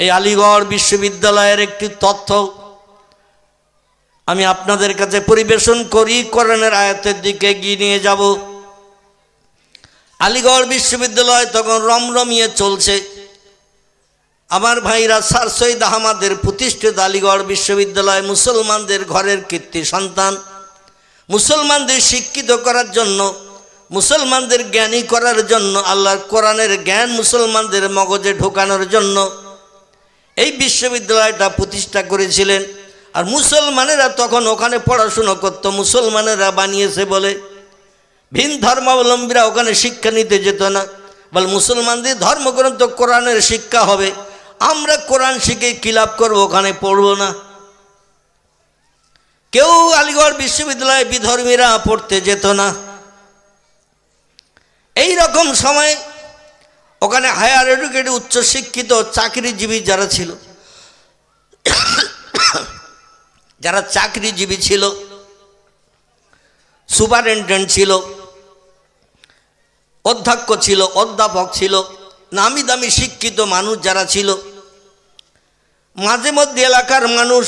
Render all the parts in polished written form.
এই আলিগড় বিশ্ববিদ্যালয়ের একটি তথ্য আমি আপনাদের কাছে পরিবেশন করি, কোরআনের আয়াতের দিকে এগিয়ে নিয়ে যাব। আলিগড় বিশ্ববিদ্যালয় তখন রমরমিয়ে চলছে। আমার ভাইরা, স্যার সৈয়দ আহমদের প্রতিষ্ঠিত আলিগড় বিশ্ববিদ্যালয় মুসলমানদের ঘরের কীর্তি সন্তান। মুসলমানদের শিক্ষিত করার জন্য, মুসলমানদের জ্ঞানী করার জন্য, আল্লাহর কোরআনের জ্ঞান মুসলমানদের মগজে ঢোকানোর জন্য এই বিশ্ববিদ্যালয়টা প্রতিষ্ঠা করেছিলেন। আর মুসলমানেরা তখন ওখানে পড়াশুনো করত, মুসলমানেরা বানিয়েছে বলে। ভিন ধর্মাবলম্বীরা ওখানে শিক্ষা নিতে যেত না, বলে মুসলমানদের ধর্মগ্রন্থ কোরআনের শিক্ষা হবে, আমরা কোরআন শিখে কি লাভ করবো, ওখানে পড়বো না। কেউ আলিগড় বিশ্ববিদ্যালয়ে বিধর্মীরা পড়তে যেত না। এই রকম সময় ওখানে হায়ার এডুকেটেড উচ্চশিক্ষিত চাকরিজীবী যারা ছিল, যারা চাকরিজীবী ছিল, সুপারিনটেন্ডেন্ট ছিল, অধ্যক্ষ ছিল, অধ্যাপক ছিল, নামি দামি শিক্ষিত মানুষ যারা ছিল, মাঝে মধ্যে এলাকার মানুষ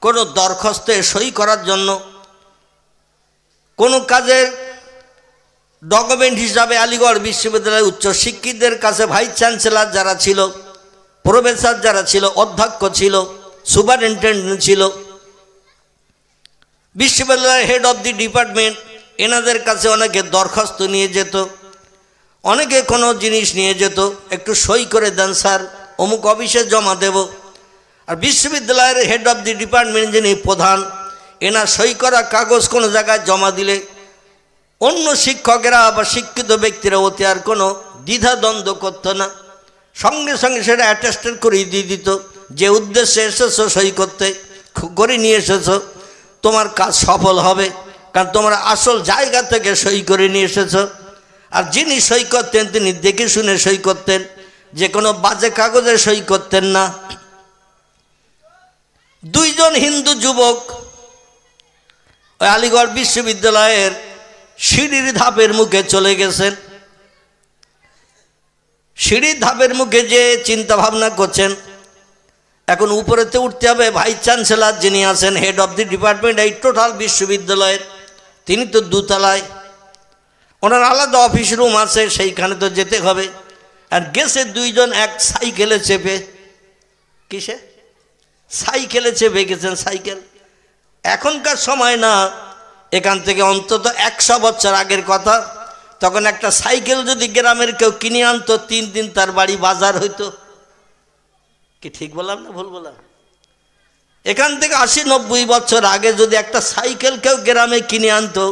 কোনো দরখাস্তে সই করার জন্য, কোনো কাজের ডকুমেন্ট হিসাবে আলিগড় বিশ্ববিদ্যালয়ের উচ্চশিক্ষিতদের কাছে ভাইস চ্যান্সেলর যারা ছিল, প্রফেসর যারা ছিল, অধ্যক্ষ ছিল, সুপারিনটেন্ডেন্ট ছিল, বিশ্ববিদ্যালয়ের হেড অফ দি ডিপার্টমেন্ট, এনাদের কাছে অনেকে দরখাস্ত নিয়ে যেত, অনেকে কোনো জিনিস নিয়ে যেত, একটু সই করে দেন স্যার, অমুক অফিসে জমা দেব। আর বিশ্ববিদ্যালয়ের হেড অফ দি ডিপার্টমেন্ট যিনি প্রধান, এনার সই করা কাগজ কোনো জায়গায় জমা দিলে অন্য শিক্ষকেরা বা শিক্ষিত ব্যক্তিরা ওতে আর কোনো দ্বিধাদ্বন্দ্ব করত না, সঙ্গে সঙ্গে সেটা অ্যাটেস্টেড করিয়ে দিয়ে দিত, যে উদ্দেশ্যে এসেছো সই করতে করে নিয়ে এসেছো, তোমার কাজ সফল হবে, কারণ তোমরা আসল জায়গা থেকে সই করে নিয়ে এসেছো। আর যিনি সই করতেন তিনি দেখে শুনে সই করতেন, যে কোনো বাজে কাগজে সই করতেন না। দুইজন হিন্দু যুবক ওই আলিগড় বিশ্ববিদ্যালয়ের সিঁড়ির ধাপের মুখে চলে গেছেন। সিঁড়ির ধাপের মুখে যে চিন্তা ভাবনা করছেন, এখন উপরেতে উঠতে হবে, ভাইস চ্যান্সেলর যিনি আছেন, হেড অফ দি ডিপার্টমেন্ট এই টোটাল বিশ্ববিদ্যালয়ের, তিনি তো দোতলায়, ওনার আলাদা অফিস রুম আছে, সেইখানে তো যেতে হবে। আর গেছে দুইজন এক সাইকেলে চেপে, কিসে সাইকেলে চেপে গেছেন। সাইকেল এখনকার সময় না, এখান থেকে অন্তত 100 বছর আগের কথা। তখন একটা সাইকেল যদি গ্রামের কেউ কিনে আনতো, 3 দিন তার বাড়ি বাজার হইতো। কি ঠিক বললাম না ভুল বললাম? এখান থেকে 80-90 বছর আগে যদি একটা সাইকেল কেউ গ্রামে কিনে আনতো,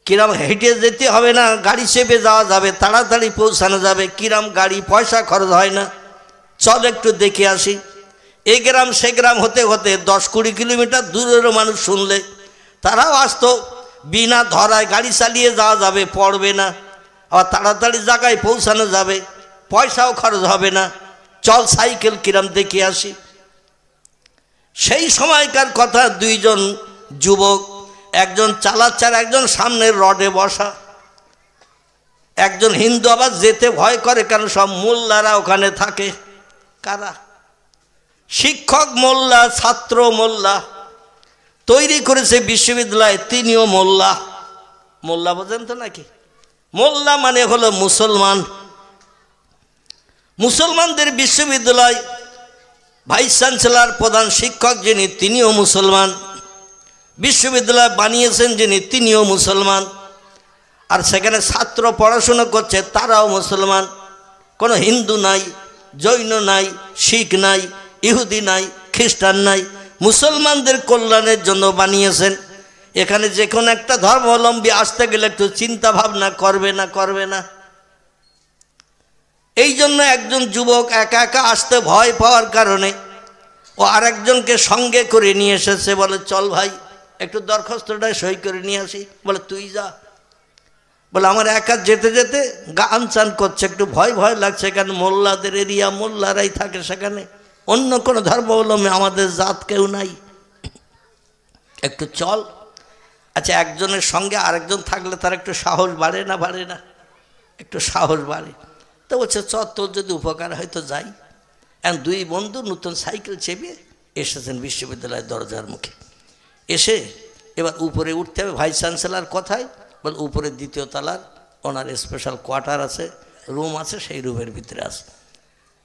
কিরাম হেঁটে যেতে হবে না, গাড়ি চেপে যাওয়া যাবে, তাড়াতাড়ি পৌঁছানো যাবে, কিরাম গাড়ি পয়সা খরচ হয় না, চল একটু দেখে আসি। এই গ্রাম সে গ্রাম হতে হতে 10-20 কিলোমিটার দূরেরও মানুষ শুনলে তারাও আসতো, বিনা ধরায় গাড়ি চালিয়ে যাওয়া যাবে, পড়বে না, আবার তাড়াতাড়ি জায়গায় পৌঁছানো যাবে, পয়সাও খরচ হবে না, চল সাইকেল কিরাম দেখে আসি। সেই সময়কার কথা, দুইজন যুবক, একজন চালাচ্ছে আর একজন সামনের রডে বসা। একজন হিন্দু আবার যেতে ভয় করে, কারণ সব মোল্লারা ওখানে থাকে। কারা? শিক্ষক মোল্লা, ছাত্র মোল্লা, তৈরি করেছে বিশ্ববিদ্যালয়, তিনিও মোল্লা। মোল্লা বোঝেন তো নাকি? মোল্লা মানে হলো মুসলমান। মুসলমানদের বিশ্ববিদ্যালয়, ভাইস চ্যান্সেলর প্রধান শিক্ষক যিনি, তিনিও মুসলমান। বিশ্ববিদ্যালয় বানিয়েছেন যিনি, তিনিও মুসলমান। আর সেখানে ছাত্র পড়াশোনা করছে, তারাও মুসলমান। কোনো হিন্দু নাই, জৈন নাই, শিখ নাই, ইহুদি নাই, খ্রিস্টান নাই, মুসলমানদের কল্যাণের জন্য বানিয়েছেন। এখানে যে কোনো একটা ধর্মাবলম্বী আসতে গেলে একটু চিন্তা ভাবনা করবে না, করবে না? এই জন্য একজন যুবক একা একা আসতে ভয় পাওয়ার কারণে ও আরেকজনকে সঙ্গে করে নিয়ে এসেছে। বলে, চল ভাই একটু দরখাস্তটা সই করে নিয়ে আসি। বলে, তুই যা। বলে, আমার একা যেতে যেতে গান চান করছে, একটু ভয় ভয় লাগছে, কারণ মোল্লাদের এরিয়া, মোল্লারাই থাকে সেখানে, অন্য কোনো ধর্মাবলম্বী আমাদের জাত কেউ নাই, একটু চল। আচ্ছা, একজনের সঙ্গে আরেকজন থাকলে তার একটু সাহস বাড়ে না, বাড়ে না? একটু সাহস বাড়ে। তো বলছে, চ, তোর যদি উপকার হয় তো যাই। দুই বন্ধু নতুন সাইকেল চেপে এসেছেন বিশ্ববিদ্যালয়ের দরজার মুখে। এসে এবার উপরে উঠতে হবে, ভাইস চ্যান্সেলর কথায় বল উপরে দ্বিতীয় তলার ওনার স্পেশাল কোয়ার্টার আছে, রুম আছে, সেই রুমের ভিতরে আছে।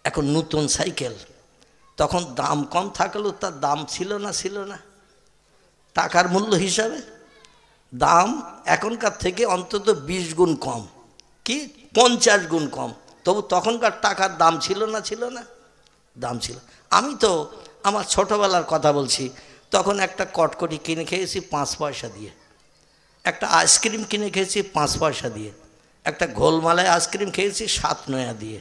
এখন নতুন সাইকেল, তখন দাম কম থাকলেও তার দাম ছিল না টাকার মূল্য হিসাবে দাম এখনকার থেকে অন্তত 20 গুণ কম, কি 50 গুণ কম, তবু তখনকার টাকার দাম ছিল না দাম ছিল। আমি তো আমার ছোটোবেলার কথা বলছি, তখন একটা কটকটি কিনে খেয়েছি 5 পয়সা দিয়ে, একটা আইসক্রিম কিনে খেয়েছি 5 পয়সা দিয়ে, একটা গোলমালাই আইসক্রিম খেয়েছি 7 নয়া দিয়ে,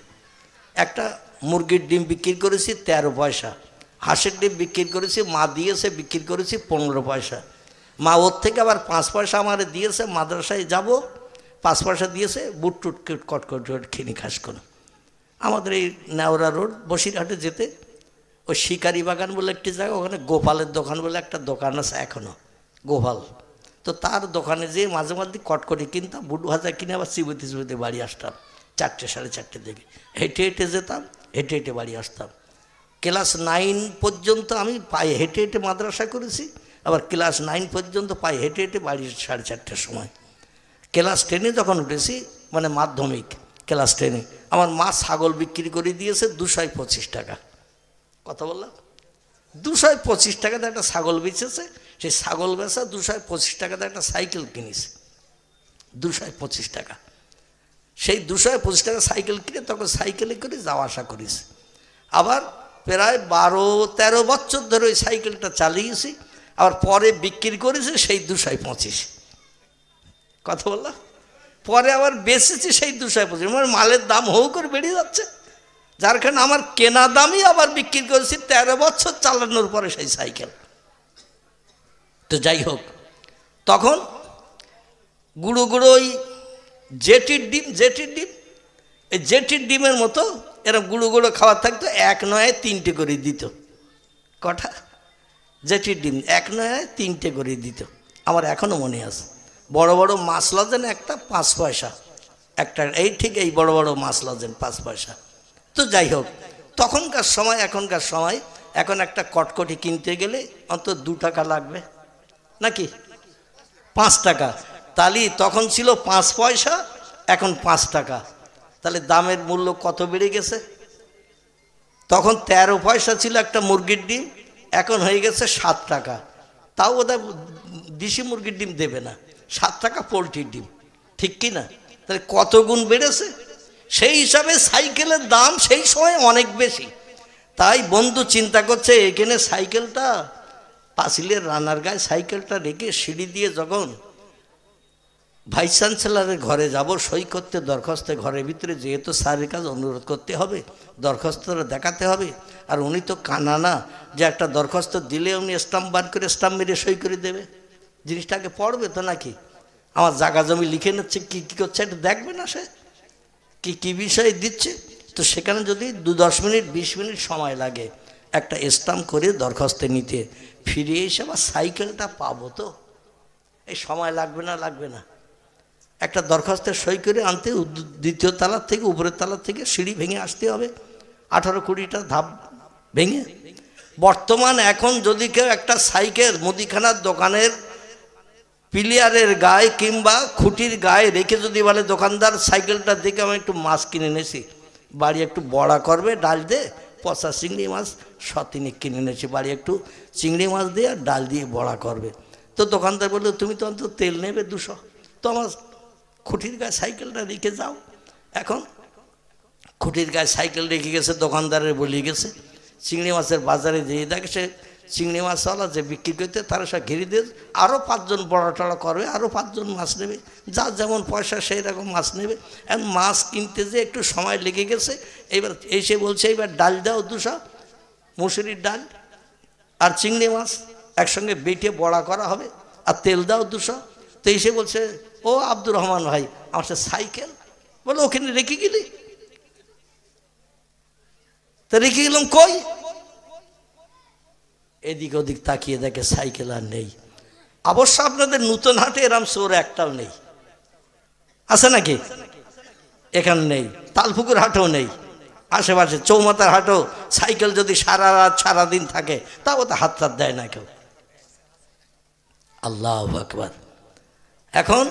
একটা মুরগির ডিম বিক্রি করেছি 13 পয়সা, হাঁসের ডিম বিক্রি করেছি, মা দিয়েছে বিক্রি করেছি 15 পয়সা। মা ওর থেকে আবার 5 পয়সা আমারে দিয়েছে, মাদ্রাসায় যাব 5 পয়সা দিয়েছে, বুট টুট কটকট কিনে খাস কোনো। আমাদের এই নেওড়া রোড বসিরহাটে যেতে ওই শিকারি বাগান বলে একটি জায়গা, ওখানে গোপালের দোকান বলে একটা দোকান আছে এখনও, গোপাল। তো তার দোকানে যেয়ে মাঝে মাঝে কটকটি কিনতাম, বুট ভাজা কিনে আবার চিবুতে বাড়ি আসতাম 4টে 4:30 দিকে, হেঁটে যেতাম, হেঁটে বাড়ি আসতাম। ক্লাস 9 পর্যন্ত আমি পায়ে হেঁটে মাদ্রাসা করেছি, আবার ক্লাস 9 পর্যন্ত পায়ে হেঁটে বাড়ি 4:30টার সময়। ক্লাস 10-এ যখন উঠেছি, মানে মাধ্যমিক ক্লাস 10-এ, আমার মা ছাগল বিক্রি করে দিয়েছে 225 টাকা। কথা বললাম 225 টাকাতে একটা ছাগল বেচেছে, সেই ছাগল বেচা 225 টাকাতে একটা সাইকেল কিনেছে 225 টাকা। সেই 225 টাকা সাইকেল কিনে তখন সাইকেলে করে যাওয়া আসা করেছে। আবার প্রায় 12-13 বছর ধরে ওই সাইকেলটা চালিয়েছি, আবার পরে বিক্রি করেছে সেই 225। কথা বললাম, পরে আবার বেচেছি সেই 225, মানে মালের দাম হৌ করে বেড়ে যাচ্ছে, যার কারণে আমার কেনা দামই আবার বিক্রি করেছি 13 বছর চালানোর পরে সেই সাইকেল। তো যাই হোক, তখন গুঁড়ো ওই জেটির ডিম, এই জেটির ডিমের মতো এরকম গুঁড়ো খাওয়ার থাকতো, 1 নয় 3টে করে দিত। কটা জেটির ডিম 1 নয় 3টে করে দিত, আমার এখনও মনে আছে। বড় বড় মাছ লজেন একটা 5 পয়সা একটা, এই ঠিক এই বড় বড় মাছ লজেন 5 পয়সা। তো যাই হোক, তখনকার সময় এখনকার সময়, এখন একটা কটকটি কিনতে গেলে অন্তত 2 টাকা লাগবে নাকি 5 টাকা, তাহলে তখন ছিল 5 পয়সা, এখন 5 টাকা, তাহলে দামের মূল্য কত বেড়ে গেছে। তখন 13 পয়সা ছিল একটা মুরগির ডিম, এখন হয়ে গেছে 7 টাকা। তাও ওদের দেশি মুরগির ডিম দেবে না, 7 টাকা পোলট্রির ডিম, ঠিক কি না? তাহলে কত গুণ বেড়েছে। সেই হিসাবে সাইকেলের দাম সেই সময় অনেক বেশি। তাই বন্ধু চিন্তা করছে, এখানে সাইকেলটা পাঁচিলের রানার গায়ে সাইকেলটা রেখে সিঁড়ি দিয়ে যখন ভাইস চ্যান্সেলরের ঘরে যাব সই করতে, দরখাস্তে ঘরের ভিতরে যেহেতু স্যারের কাছে অনুরোধ করতে হবে, দরখাস্তটা দেখাতে হবে, আর উনি তো কানা না যে একটা দরখাস্ত দিলে উনি স্টাম্প বার করে স্টাম্প মেরে সই করে দেবে, জিনিসটাকে পড়বে তো নাকি, আমার জায়গা জমি লিখে নিচ্ছে, কী করছে এটা দেখবে না সে, কী বিষয়ে দিচ্ছে। তো সেখানে যদি 10 মিনিট 20 মিনিট সময় লাগে একটা স্টাম্প করে দরখাস্তে নিতে, ফিরে এসে আবার সাইকেলটা পাবো, তো এই সময় লাগবে না। একটা দরখাস্তের সই করে আনতে দ্বিতীয় তলার থেকে উপরের তলার থেকে সিঁড়ি ভেঙে আসতে হবে 18-20টা ধাপ ভেঙে। বর্তমান এখন যদি কেউ একটা সাইকেল মুদিখানার দোকানের পিলিয়ারের গায়ে কিংবা খুঁটির গায়ে রেখে যদি বলে, দোকানদার সাইকেলটা দেখে আমি একটু মাছ কিনে এনেছি, বাড়ি একটু বড়া করবে, ডাল দিয়ে পচা চিংড়ি মাছ 3 কিনে এনেছি, বাড়ি একটু চিংড়ি মাছ দিয়ে আর ডাল দিয়ে বড়া করবে। তো দোকানদার বললো, তুমি তো অন্তত তেল নেবে 200, তো আমার খুঁটির গায়ে সাইকেলটা রেখে যাও। এখন খুঁটির গায়ে সাইকেল রেখে গেছে, দোকানদারের বলিয়ে গেছে, চিংড়ি মাছের বাজারে যেয়ে দেখে সে চিংড়ি মাছওয়ালা যে বিক্রি করতে, তারা সব ঘিরে দিয়ে আরও 5 জন বড়া টড়া করবে, আরও 5 জন মাছ নেবে, যার যেমন পয়সা সেই রকম মাছ নেবে। এখন মাছ কিনতে যে একটু সময় লেগে গেছে, এবার এসে বলছে, এবার ডাল দাও 200, মুসুরির ডাল আর চিংড়ি মাছ একসঙ্গে বেটে বড়া করা হবে, আর তেল দাও 200। তো এসে বলছে, ও আব্দুর রহমান ভাই, আমার সে সাইকেল, বলে ওখানে রেখে গেলি, তা রেখে গেলাম কই, এদিক ওদিক তাকিয়ে দেখে সাইকেল আর নেই। অবশ্য আপনাদের নতুন হাটে এরম চোর একটাও নেই, আছে নাকি? এখানে নেই, তালপুকুর হাটেও নেই, আশেপাশে চৌমাথার হাটও সাইকেল যদি সারা রাত সারাদিন থাকে তাও তো হাত টাত দেয় না কেউ। আল্লাহু আকবার। এখন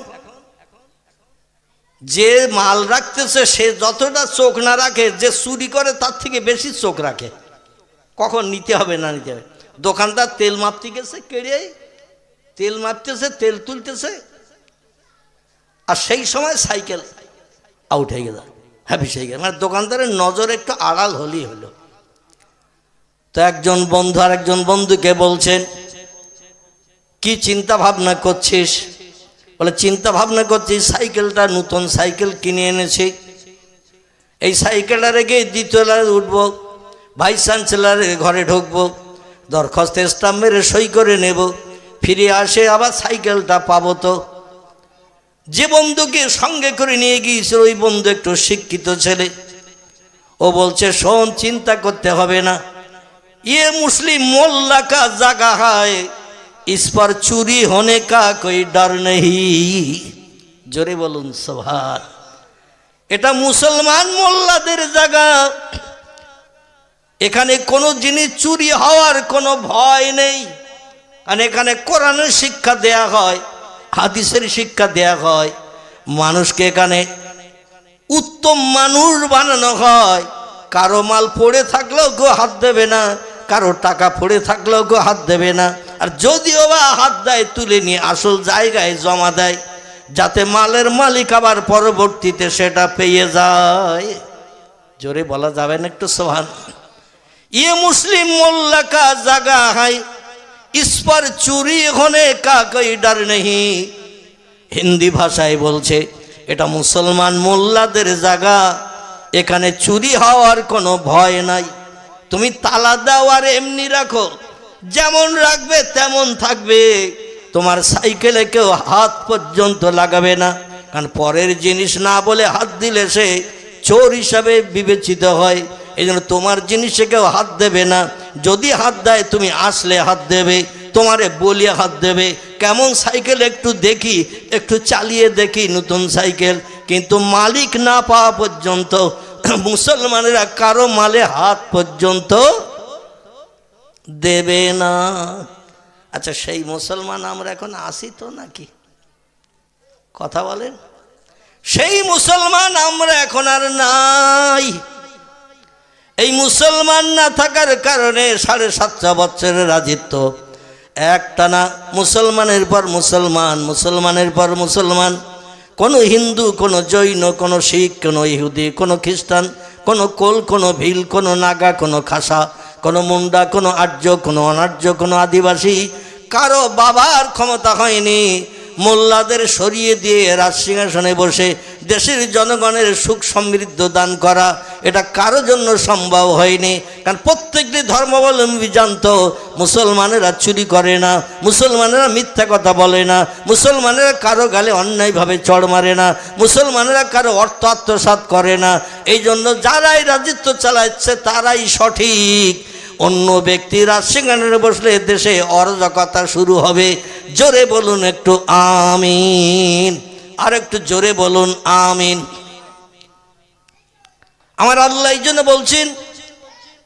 যে মাল রাখতেছে সে যতটা চোখ না রাখে, যে চুরি করে তার থেকে বেশি চোখ রাখে কখন নিতে হবে না নিতে হবে। দোকানদার তেল মাপতে গেছে, কেড়ে তেল মাপতেছে, তেল তুলতেছে, আর সেই সময় সাইকেল আউট হয়ে গেল, হ্যাপিস হয়ে গেল। মানে দোকানদারের নজর একটু আড়াল হলেই হলো। তো একজন বন্ধু আর একজন বন্ধুকে বলছেন, কি চিন্তা ভাবনা করছিস? বলে চিন্তা ভাবনা করছি সাইকেলটা, নতুন সাইকেল কিনে এনেছি, এই সাইকেলটা রেখে দ্বিতীয়তলায় উঠবো, ভাইস চ্যান্সেলরের ঘরে ঢুকবো, দরখাস্ত স্টাম্প মেরে সই করে নেব, ফিরে আসে আবার সাইকেলটা পাবো। তো যে বন্ধুকে সঙ্গে করে নিয়ে গিয়েছিল ওই বন্ধু একটু শিক্ষিত ছেলে, ও বলছে শোন, চিন্তা করতে হবে না, ये मुस्लिम मोल्ला का जगह है, इस पर चोरी होने का कोई डर नहीं। जोरे बोलून सुभान। এটা মুসলমান মোল্লাদের জায়গা, এখানে কোনো জিনিস চুরি হওয়ার কোনো ভয় নেই, কারণ এখানে কোরআনের শিক্ষা দেয়া হয়, হাদিসের শিক্ষা দেয়া হয়, মানুষকে এখানে উত্তম মানুষ বানানো হয়। কারো মাল পড়ে থাকলেও কেউ হাত দেবে না, কারো টাকা পড়ে থাকলেও কেউ হাত দেবে না, আর যদিও বা হাত দেয় তুলে নিয়ে আসল জায়গায় জমা দেয়, যাতে মালের মালিক আবার পরবর্তীতে সেটা পেয়ে যায়। জোরে বলা যাবে না একটু সুবহান। ये मुस्लिम मोल्ला का जगह है, इस पर चोरी होने का कोई डर नहीं। হিন্দি ভাষায় বলছে এটা মুসলমান মোল্লাদের জায়গা, এখানে চুরি হওয়ার কোনো ভয় নাই। তুমি তালা দাও আর এমনি রাখো, যেমন রাখবে তেমন থাকবে, তোমার সাইকেলে কেউ হাত পর্যন্ত লাগাবে না, কারণ পরের জিনিস না বলে হাত দিলে সে চোর হিসাবে বিবেচিত হয়। এই জন্য তোমার জিনিসে কেউ হাত দেবে না, যদি হাত দেয় তুমি আসলে হাত দেবে, তোমারে বলিয়ে হাত দেবে। কেমন সাইকেল একটু দেখি, একটু চালিয়ে দেখি নতুন সাইকেল, কিন্তু মালিক না পাওয়া পর্যন্ত মুসলমানেরা কারো মালে হাত পর্যন্ত দেবে না। আচ্ছা, সেই মুসলমান আমরা এখন আসি তো নাকি? কথা বলেন, সেই মুসলমান আমরা এখন আর নাই। এই মুসলমান না থাকার কারণে 7.5 বছরের রাজত্ব একটানা মুসলমানের পর মুসলমান, মুসলমানের পর মুসলমান, কোনো হিন্দু, কোনো জৈন, কোনো শিখ, কোনো ইহুদি, কোনো খ্রিস্টান, কোনো কোল, কোনো ভিল, কোনো নাগা, কোনো খাসা, কোনো মুন্ডা, কোনো আর্য, কোনো অনার্য, কোনো আদিবাসী, কারো বাবার ক্ষমতা হয়নি মোল্লাদের সরিয়ে দিয়ে রাজসিংহাসনে বসে দেশের জনগণের সুখ সমৃদ্ধ দান করা। এটা কারো জন্য সম্ভব হয়নি, কারণ প্রত্যেকটি ধর্মাবলম্বী জানতো মুসলমানেরা চুরি করে না, মুসলমানেরা মিথ্যা কথা বলে না, মুসলমানেরা কারো গালে অন্যায়ভাবে চড় মারে না, মুসলমানেরা কারো অর্থ আত্মসাৎ করে না। এই জন্য যারাই রাজত্ব চালাচ্ছে তারাই সঠিক। অন্য ব্যক্তি রাজসিংহাসনে বসলে দেশে অরাজকতা শুরু হবে। জোরে বলুন একটু আমিন, আর একটু জোরে বলুন আমিন। আমার আল্লাহ এই জন্য বলছেন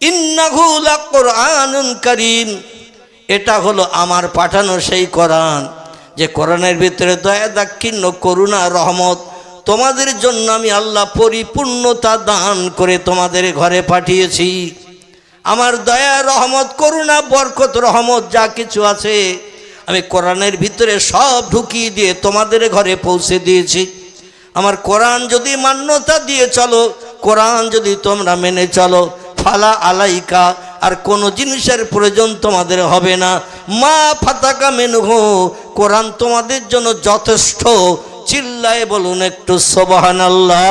ইন্নাহু লাকুরআনুন কারীম, এটা হলো আমার পাঠানো সেই কোরআন, যে কোরআনের ভিতরে দয়া, দাক্ষিণ্য, করুণা, রহমত তোমাদের জন্য আমি আল্লাহ পরিপূর্ণতা দান করে তোমাদের ঘরে পাঠিয়েছি। আমার দয়া, রহমত, করুণা, বরকত, রহমত যা কিছু আছে আমি কোরআনের ভিতরে সব ঢুকিয়ে দিয়ে তোমাদের ঘরে পৌঁছে দিয়েছি। আমার কোরআন যদি মান্যতা দিয়ে চলো, কোরআন যদি তোমরা মেনে চলো, ফালা আলাইকা, আর কোনো জিনিসের প্রয়োজন তোমাদের হবে না। মা ফাতাকা মেনহু, কোরআন তোমাদের জন্য যথেষ্ট। চিল্লায়ে বলুন একটু সুবহানাল্লাহ,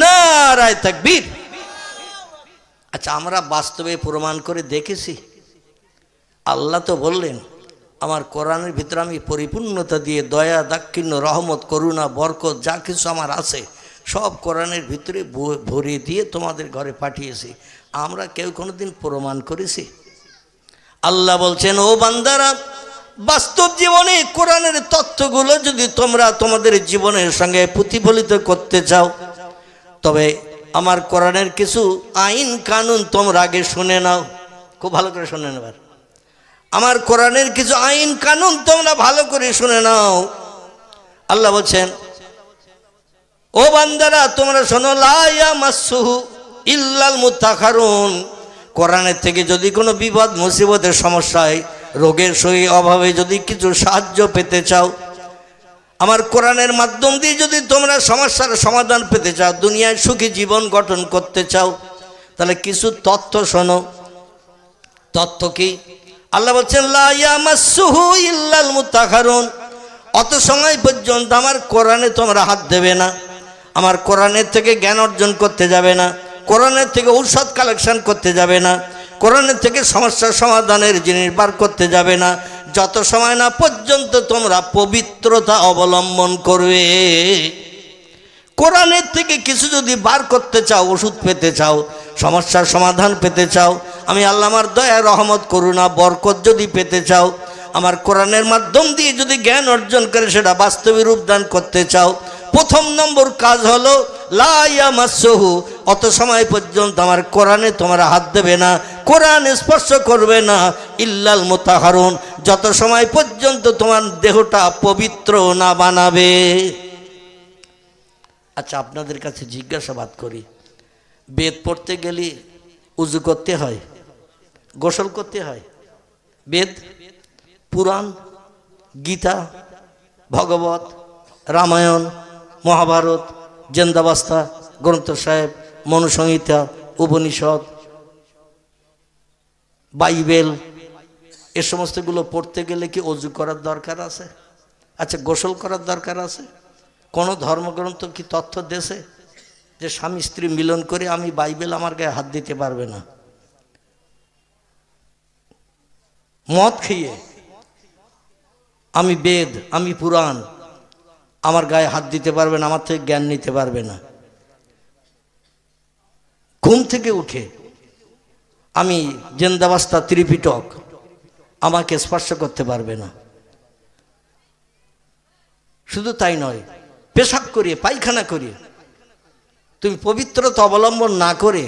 নারায়ে তাকবীর। আচ্ছা, আমরা বাস্তবে প্রমাণ করে দেখেছি। আল্লাহ তো বললেন আমার কোরআনের ভিতরে আমি পরিপূর্ণতা দিয়ে দয়া, দাক্ষিণ্য, রহমত, করুণা, বরকত যা কিছু আমার আছে সব কোরআনের ভিতরে ভরে দিয়ে তোমাদের ঘরে পাঠিয়েছি। আমরা কেউ কোনোদিন প্রমাণ করেছি? আল্লাহ বলছেন ও বান্দারা, বাস্তব জীবনে কোরআনের তথ্যগুলো যদি তোমরা তোমাদের জীবনের সঙ্গে প্রতিফলিত করতে চাও, তবে আমার কোরআনের কিছু আইন কানুন তোমরা আগে শুনে নাও, খুব ভালো করে শুনে নেবার। আমার কোরআনের কিছু আইন কানুন তোমরা ভালো করে শুনে নাও। আল্লাহ বলছেন, ও বান্দারা তোমরা শোনো, লা ইয়ামাসসুহু ইল্লাল মুত্তাকারুন। কোরআনের থেকে যদি কোনো বিপদ মুসিবতের সমস্যায়, রোগের সহি অভাবে যদি কিছু সাহায্য পেতে চাও, আমার কোরআনের মাধ্যম দিয়ে যদি তোমরা সমস্যার সমাধান পেতে চাও, দুনিয়ায় সুখী জীবন গঠন করতে চাও, তাহলে কিছু তথ্য শোনো। তথ্য কি? আল্লাহ বলছেন, লা ইয়ামাসসুহু ইল্লাল মুত্তাকারুন। অত সময় পর্যন্ত আমার কোরআনে তোমরা হাত দেবে না, আমার কোরআনের থেকে জ্ঞান অর্জন করতে যাবে না, কোরআনের থেকে ঔষধ কালেকশন করতে যাবে না, কোরআনের থেকে সমস্যার সমাধানের জিনিস বার করতে যাবে না, যত সময় না পর্যন্ত তোমরা পবিত্রতা অবলম্বন করবে। কোরআনের থেকে কিছু যদি বার করতে চাও, ওষুধ পেতে চাও, সমস্যার সমাধান পেতে চাও, আমি আল্লাহ আমার দয়া রহমত করুণা বরকত যদি পেতে চাও, আমার কোরআনের মাধ্যম দিয়ে যদি জ্ঞান অর্জন করে সেটা বাস্তবে রূপদান করতে চাও, প্রথম নম্বর কাজ হলো লা ইয়ামাসসুহু, অত সময় পর্যন্ত আমার কোরআনে তোমরা হাত দেবে না, কোরআন স্পর্শ করবে না, ইল্লাল মুতাহহারুন, যত সময় পর্যন্ত তোমার দেহটা পবিত্র না বানাবে। আচ্ছা, আপনাদের কাছে জিজ্ঞাসাবাদ করি, বেদ পড়তে গেলে উজু করতে হয়, গোসল করতে হয়? বেদ, পুরাণ, গীতা, ভগবত, রামায়ণ, মহাভারত, জেন্দাবাস্তা, গ্রন্থ সাহেব, মনুসংহিতা, উপনিষদ, বাইবেল, এ সমস্তগুলো পড়তে গেলে কি অজু করার দরকার আছে? আচ্ছা, গোসল করার দরকার আছে? কোনো ধর্মগ্রন্থ কি তথ্য দেশে যে স্বামী স্ত্রী মিলন করে আমি বাইবেল আমার গায়ে হাত দিতে পারবে না? মদ খেয়ে আমি বেদ, আমি পুরাণ, আমার গায়ে হাত দিতে পারবে না, আমার থেকে জ্ঞান নিতে পারবে না। ঘুম থেকে উঠে আমি জেন্দাবাস্তা, ত্রিপিটক, আমাকে স্পর্শ করতে পারবে না। শুধু তাই নয়, পেশাব করিয়ে, পায়খানা করিয়ে তুমি পবিত্রতা অবলম্বন না করে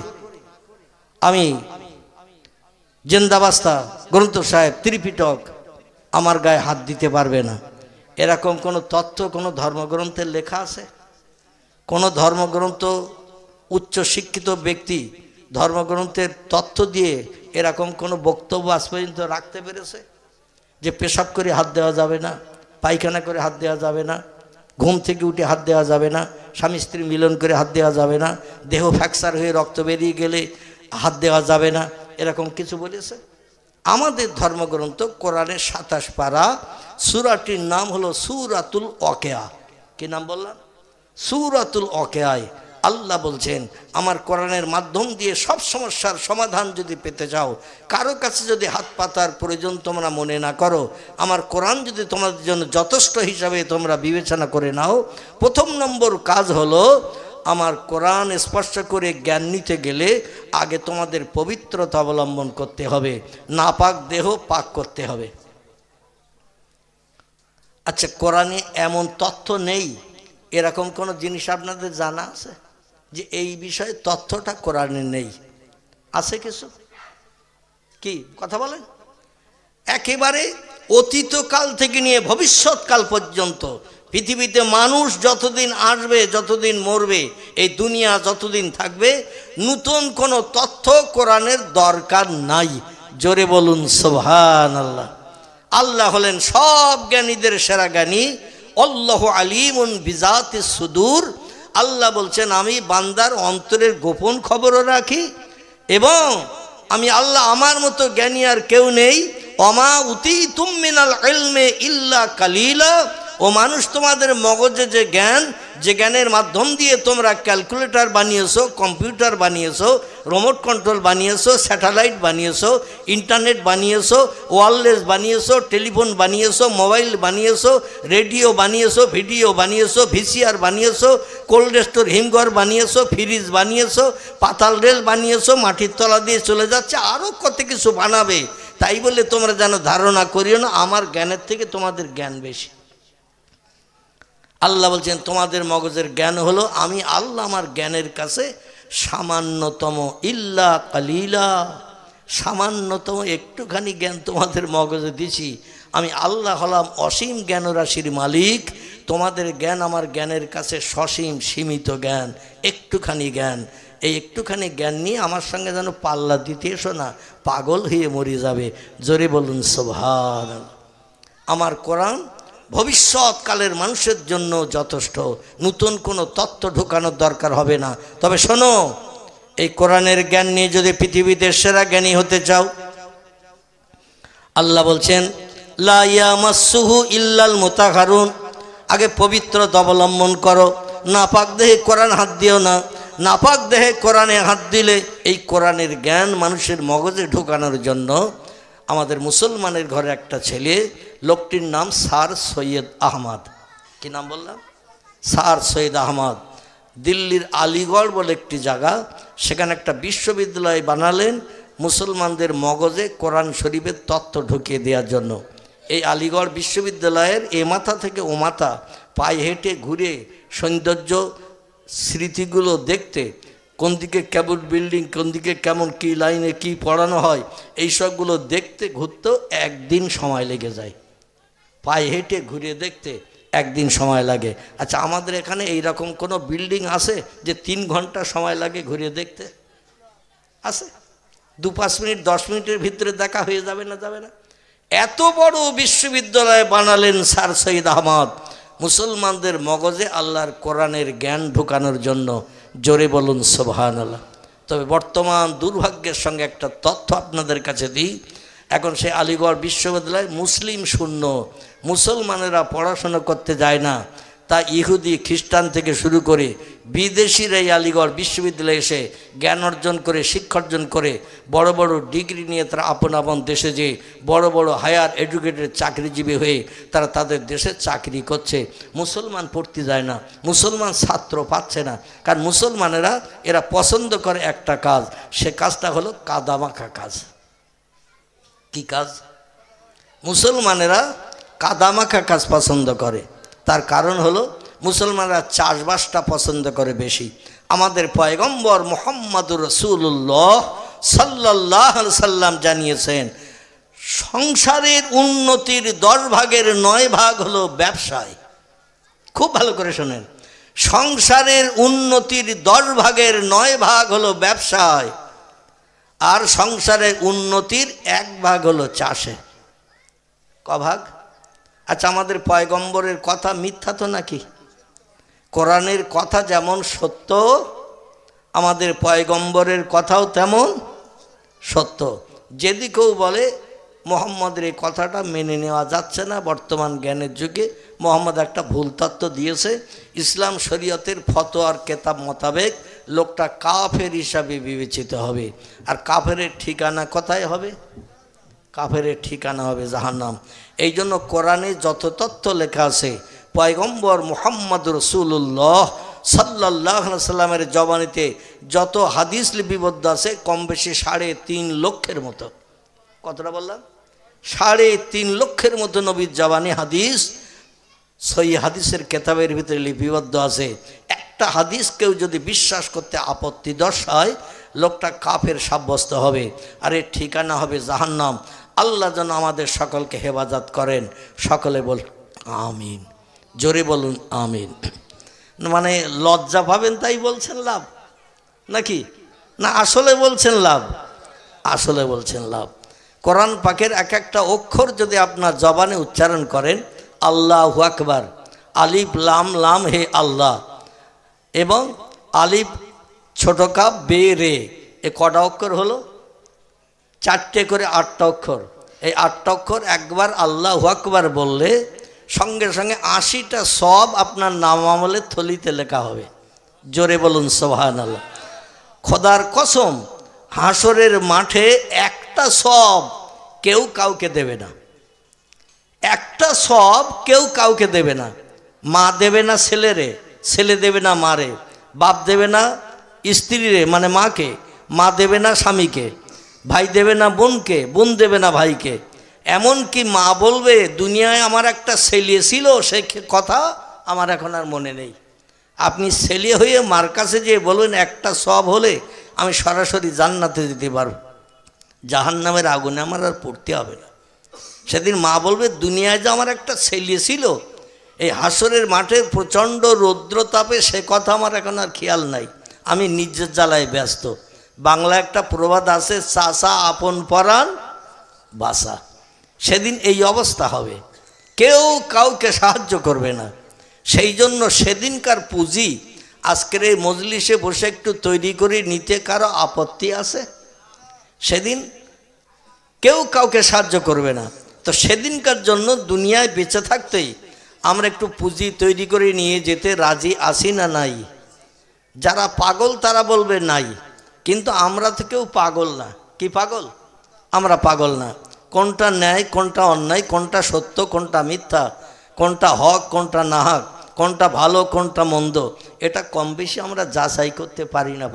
আমি জেন্দাবাস্তা, গ্রন্থ সাহেব, ত্রিপিটক, আমার গায়ে হাত দিতে পারবে না। এরকম কোনো তথ্য কোনো ধর্মগ্রন্থের লেখা আছে? কোনো ধর্মগ্রন্থ উচ্চ শিক্ষিত ব্যক্তি ধর্মগ্রন্থের তথ্য দিয়ে এরকম কোনো বক্তব্য আজ পর্যন্ত রাখতে পেরেছে যে পেশাব করে হাত দেওয়া যাবে না, পায়খানা করে হাত দেওয়া যাবে না, ঘুম থেকে উঠে হাত দেওয়া যাবে না, স্বামী স্ত্রী মিলন করে হাত দেওয়া যাবে না, দেহ ফ্র্যাকচার হয়ে রক্ত বেরিয়ে গেলে হাত দেওয়া যাবে না, এরকম কিছু বলেছে? আমাদের ধর্মগ্রন্থ কোরআনের 27 পারা, সূরাটির নাম হলো সূরাতুল ওয়াকিয়া। কি নাম বললাম? সূরাতুল ওয়াকিয়ায় আল্লাহ বলছেন, আমার কোরআনের মাধ্যম দিয়ে সব সমস্যার সমাধান যদি পেতে চাও, কারো কাছে যদি হাত পাতার প্রয়োজন তোমরা মনে না করো, আমার কোরআন যদি তোমাদের জন্য যথেষ্ট হিসাবে তোমরা বিবেচনা করে নাও, প্রথম নম্বর কাজ হলো আমার কোরআন স্পর্শ করে জ্ঞান নিতে গেলে আগে তোমাদের পবিত্রতা অবলম্বন করতে হবে, নাপাক দেহ পাক করতে হবে। আচ্ছা, কোরআনে এমন তথ্য নেই, এরকম কোনো জিনিস আপনাদের জানা আছে যে এই বিষয়ে তথ্যটা কোরআনে নেই? আছে কিছু? কি কথা বলেন? একেবারে অতীতকাল থেকে নিয়ে ভবিষ্যৎকাল পর্যন্ত পৃথিবীতে মানুষ যতদিন আসবে, যতদিন মরবে, এই দুনিয়া যতদিন থাকবে, নতুন কোনো তথ্য কোরআনের দরকার নাই। জোরে বলুন সুবহানাল্লাহ। আল্লাহ হলেন সব জ্ঞানীদের সেরা জ্ঞানী, আল্লাহু আলিমুন বিজাতিস সুদূর। আল্লাহ বলছেন, আমি বান্দার অন্তরের গোপন খবরও রাখি, এবং আমি আল্লাহ আমার মতো জ্ঞানী আর কেউ নেই। ওমা উতীতুম মিনাল ইলমি ইল্লা কালিলা। ও মানুষ, তোমাদের মগজে যে জ্ঞান, যে জ্ঞানের মাধ্যম দিয়ে তোমরা ক্যালকুলেটর বানিয়েছো, কম্পিউটার বানিয়েছো, রিমোট কন্ট্রোল বানিয়েছো, স্যাটেলাইট বানিয়েছো, ইন্টারনেট বানিয়েছো, ওয়্যারলেস বানিয়েছো, টেলিফোন বানিয়েছো, মোবাইল বানিয়েছো, রেডিও বানিয়েছো, ভিডিও বানিয়েছো, ভিসিআর বানিয়েছো, কোল্ড স্টোর হিমঘর বানিয়েছো, ফ্রিজ বানিয়েছো, পাতাল রেল বানিয়েছো, মাটির তলা দিয়ে চলে যাচ্ছে, আরও কত কিছু বানাবে। তাই বলে তোমরা যেন ধারণা করিও না আমার জ্ঞানের থেকে তোমাদের জ্ঞান বেশি। আল্লাহ বলছেন, তোমাদের মগজের জ্ঞান হলো আমি আল্লাহ আমার জ্ঞানের কাছে সামান্যতম, ইল্লা কালিলা, সামান্যতম একটুখানি জ্ঞান তোমাদের মগজে দিছি। আমি আল্লাহ হলাম অসীম জ্ঞানরাশির মালিক, তোমাদের জ্ঞান আমার জ্ঞানের কাছে সসীম সীমিত জ্ঞান, একটুখানি জ্ঞান। এই একটুখানি জ্ঞান নিয়ে আমার সঙ্গে যেন পাল্লা দিতে এসো না, পাগল হয়ে মরে যাবে। জোরে বলুন সুবহানাল্লাহ। আমার কোরআন ভবিষ্যৎকালের মানুষের জন্য যথেষ্ট, নতুন কোনো তত্ত্ব ঢোকানোর দরকার হবে না। তবে শোনো, এই কোরআনের জ্ঞান নিয়ে যদি পৃথিবীতে সেরা জ্ঞানী হতে চাও, আল্লাহ বলছেন লা ইয়ামাসসুহু ইল্লাল মুতাহহারুন, আগে পবিত্রতা অবলম্বন করো, নাপাক দেহে কোরআন হাত দিও না। নাপাক দেহে কোরআনে হাত দিলে এই কোরআনের জ্ঞান মানুষের মগজে ঢোকানোর জন্য আমাদের মুসলমানের ঘরে একটা ছেলে, লোকটির নাম স্যার সৈয়দ আহমদ। কি নাম বললাম? স্যার সৈয়দ আহমদ। দিল্লির আলিগড় বলে একটি জায়গা, সেখানে একটা বিশ্ববিদ্যালয় বানালেন মুসলমানদের মগজে কোরআন শরীফের তত্ত্ব ঢুকিয়ে দেওয়ার জন্য। এই আলিগড় বিশ্ববিদ্যালয়ের এ মাথা থেকে ও মাথা পায়ে হেঁটে ঘুরে সৌন্দর্য স্মৃতিগুলো দেখতে, কোন দিকে কেমন বিল্ডিং, কোন দিকে কেমন কি লাইনে কি পড়ানো হয়, এই সবগুলো দেখতে ঘুরতেও একদিন সময় লেগে যায়। পায়ে হেঁটে ঘুরে দেখতে একদিন সময় লাগে। আচ্ছা, আমাদের এখানে এই রকম কোনো বিল্ডিং আছে যে 3 ঘন্টা সময় লাগে ঘুরে দেখতে? আছে? 2-5 মিনিট 10 মিনিটের ভিতরে দেখা হয়ে যাবে না? যাবে না? এত বড় বিশ্ববিদ্যালয় বানালেন স্যার সৈয়দ আহমদ মুসলমানদের মগজে আল্লাহর কোরআনের জ্ঞান ঢুকানোর জন্য। জোরে বলুন সুবহানাল্লাহ। তবে বর্তমান দুর্ভাগ্যের সঙ্গে একটা তথ্য আপনাদের কাছে দিই, এখন সে আলিগড় বিশ্ববিদ্যালয় মুসলিম শূন্য, মুসলমানেরা পড়াশোনা করতে যায় না। তা ইহুদি খ্রিস্টান থেকে শুরু করে বিদেশিরা এই আলিগড় বিশ্ববিদ্যালয়ে এসে জ্ঞান অর্জন করে, শিক্ষা অর্জন করে, বড় বড় ডিগ্রি নিয়ে তারা আপন আপন দেশে যে বড় বড় হায়ার এডুকেটেড চাকরিজীবী হয়ে তারা তাদের দেশে চাকরি করছে। মুসলমান পড়তে যায় না, মুসলমান ছাত্র পাচ্ছে না। কারণ মুসলমানেরা এরা পছন্দ করে একটা কাজ, সে কাজটা হলো কাদামাখা কাজ। কি কাজ? মুসলমানেরা কাদামাখা কাজ পছন্দ করে। তার কারণ হলো মুসলমানরা চাষবাসটা পছন্দ করে বেশি। আমাদের পয়গম্বর মুহাম্মদুর রাসূলুল্লাহ সাল্লাল্লাহু আলাইহি সাল্লাম জানিয়েছেন, সংসারের উন্নতির 10 ভাগের 9 ভাগ হলো ব্যবসায়। খুব ভালো করে শোনেন, সংসারের উন্নতির 10 ভাগের 9 ভাগ হলো ব্যবসায়, আর সংসারের উন্নতির 1 ভাগ হলো চাষে। ক ভাগ? আচ্ছা, আমাদের পয়গম্বরের কথা মিথ্যা তো নাকি? কোরআনের কথা যেমন সত্য, আমাদের পয়গম্বরের কথাও তেমন সত্য। যদি কেউ বলে মোহাম্মদের এই কথাটা মেনে নেওয়া যাচ্ছে না, বর্তমান জ্ঞানের যুগে মোহাম্মদ একটা ভুল তত্ত্ব দিয়েছে, ইসলাম শরীয়তের ফতোয়ার কেতাব মোতাবেক লোকটা কাফের হিসাবে বিবেচিত হবে। আর কাফেরের ঠিকানা কোথায় হবে? কাফেরের ঠিকানা হবে জাহান্নাম। এই জন্য কোরআনে যত তথ্য লেখা আছে, পয়গম্বর মুহাম্মদ রাসূলুল্লাহ সাল্লাল্লাহু আলাইহি সাল্লামের জবানিতে যত হাদিস লিপিবদ্ধ আছে, কম বেশি 3.5 লক্ষের মতো। কতটা বললাম? 3.5 লক্ষের মতো নবীর জবানি হাদিস সহি হাদিসের কেতাবের ভিতরে লিপিবদ্ধ আছে। একটা হাদিস কেউ যদি বিশ্বাস করতে আপত্তি দর্শায়, লোকটা কাফের সাব্যস্ত হবে, আর এর ঠিকানা হবে জাহান্নাম। আল্লাহ যেন আমাদের সকলকে হেফাজত করেন। সকলে বল আমিন। জোরে বলুন আমিন। মানে লজ্জা পাবেন তাই বলছেন লাভ নাকি? না আসলে বলছেন লাভ? আসলে বলছেন লাভ। কোরআন পাকের এক একটা অক্ষর যদি আপনার জবানে উচ্চারণ করেন, আল্লাহু আকবার, আলিফ লাম লাম হে আল্লাহ, এবং আলিফ ছোট কাপ বে রে, এ কটা অক্ষর হলো? 4টে করে 8টা অক্ষর। এই 8টা অক্ষর একবার আল্লাহু আকবার বললে সঙ্গে সঙ্গে 80টা সব আপনার নাম আমলের থলিতে লেখা হবে। জোরে বলুন সুবহানাল্লাহ। খোদার কসম, হাসরের মাঠে একটা সব কেউ কাউকে দেবে না, একটা সব কেউ কাউকে দেবে না। মা দেবে না ছেলেরে, ছেলে দেবে না মারে, বাপ দেবে না স্ত্রীরে মানে মাকে, মা দেবে না স্বামীকে, ভাই দেবে না বোনকে, বোন দেবে না ভাইকে। এমনকি মা বলবে, দুনিয়ায় আমার একটা ছেলে ছিল, সে কথা আমার এখন আর মনে নেই। আপনি ছেলে হয়ে মার কাছে যে বলবেন একটা সব হলে আমি সরাসরি জান্নাতে যেতে পারবো, জাহান্নামের আগুনে আমার আর পড়তে হবে না। সেদিন মা বলবে দুনিয়ায় যে আমার একটা ছেলে ছিল, এই হাসরের মাঠে প্রচণ্ড রৌদ্রতাপে সে কথা আমার এখন আর খেয়াল নাই, আমি নিজের জ্বালায় ব্যস্ত। বাংলা একটা প্রবাদ আছে, চাষা আপন পরাণ বাসা। সেদিন এই অবস্থা হবে, কেউ কাউকে সাহায্য করবে না। সেই জন্য সেদিনকার পুঁজি আজকের এই মজলিসে বসে একটু তৈরি করে নিতে কারো আপত্তি আছে? সেদিন কেউ কাউকে সাহায্য করবে না। তো সেদিনকার জন্য দুনিয়ায় বেঁচে থাকতেই আমরা একটু পুঁজি তৈরি করে নিয়ে যেতে রাজি আছি না নাই? যারা পাগল তারা বলবে নাই, কিন্তু আমরা তো কেউ পাগল না। কি পাগল? আমরা পাগল না। কোনটা ন্যায় কোনটা অন্যায়, কোনটা সত্য কোনটা মিথ্যা, কোনটা হক কোনটা না হক, কোনটা ভালো কোনটা মন্দ, এটা কম বেশি আমরা যাচাই করতে পারি না?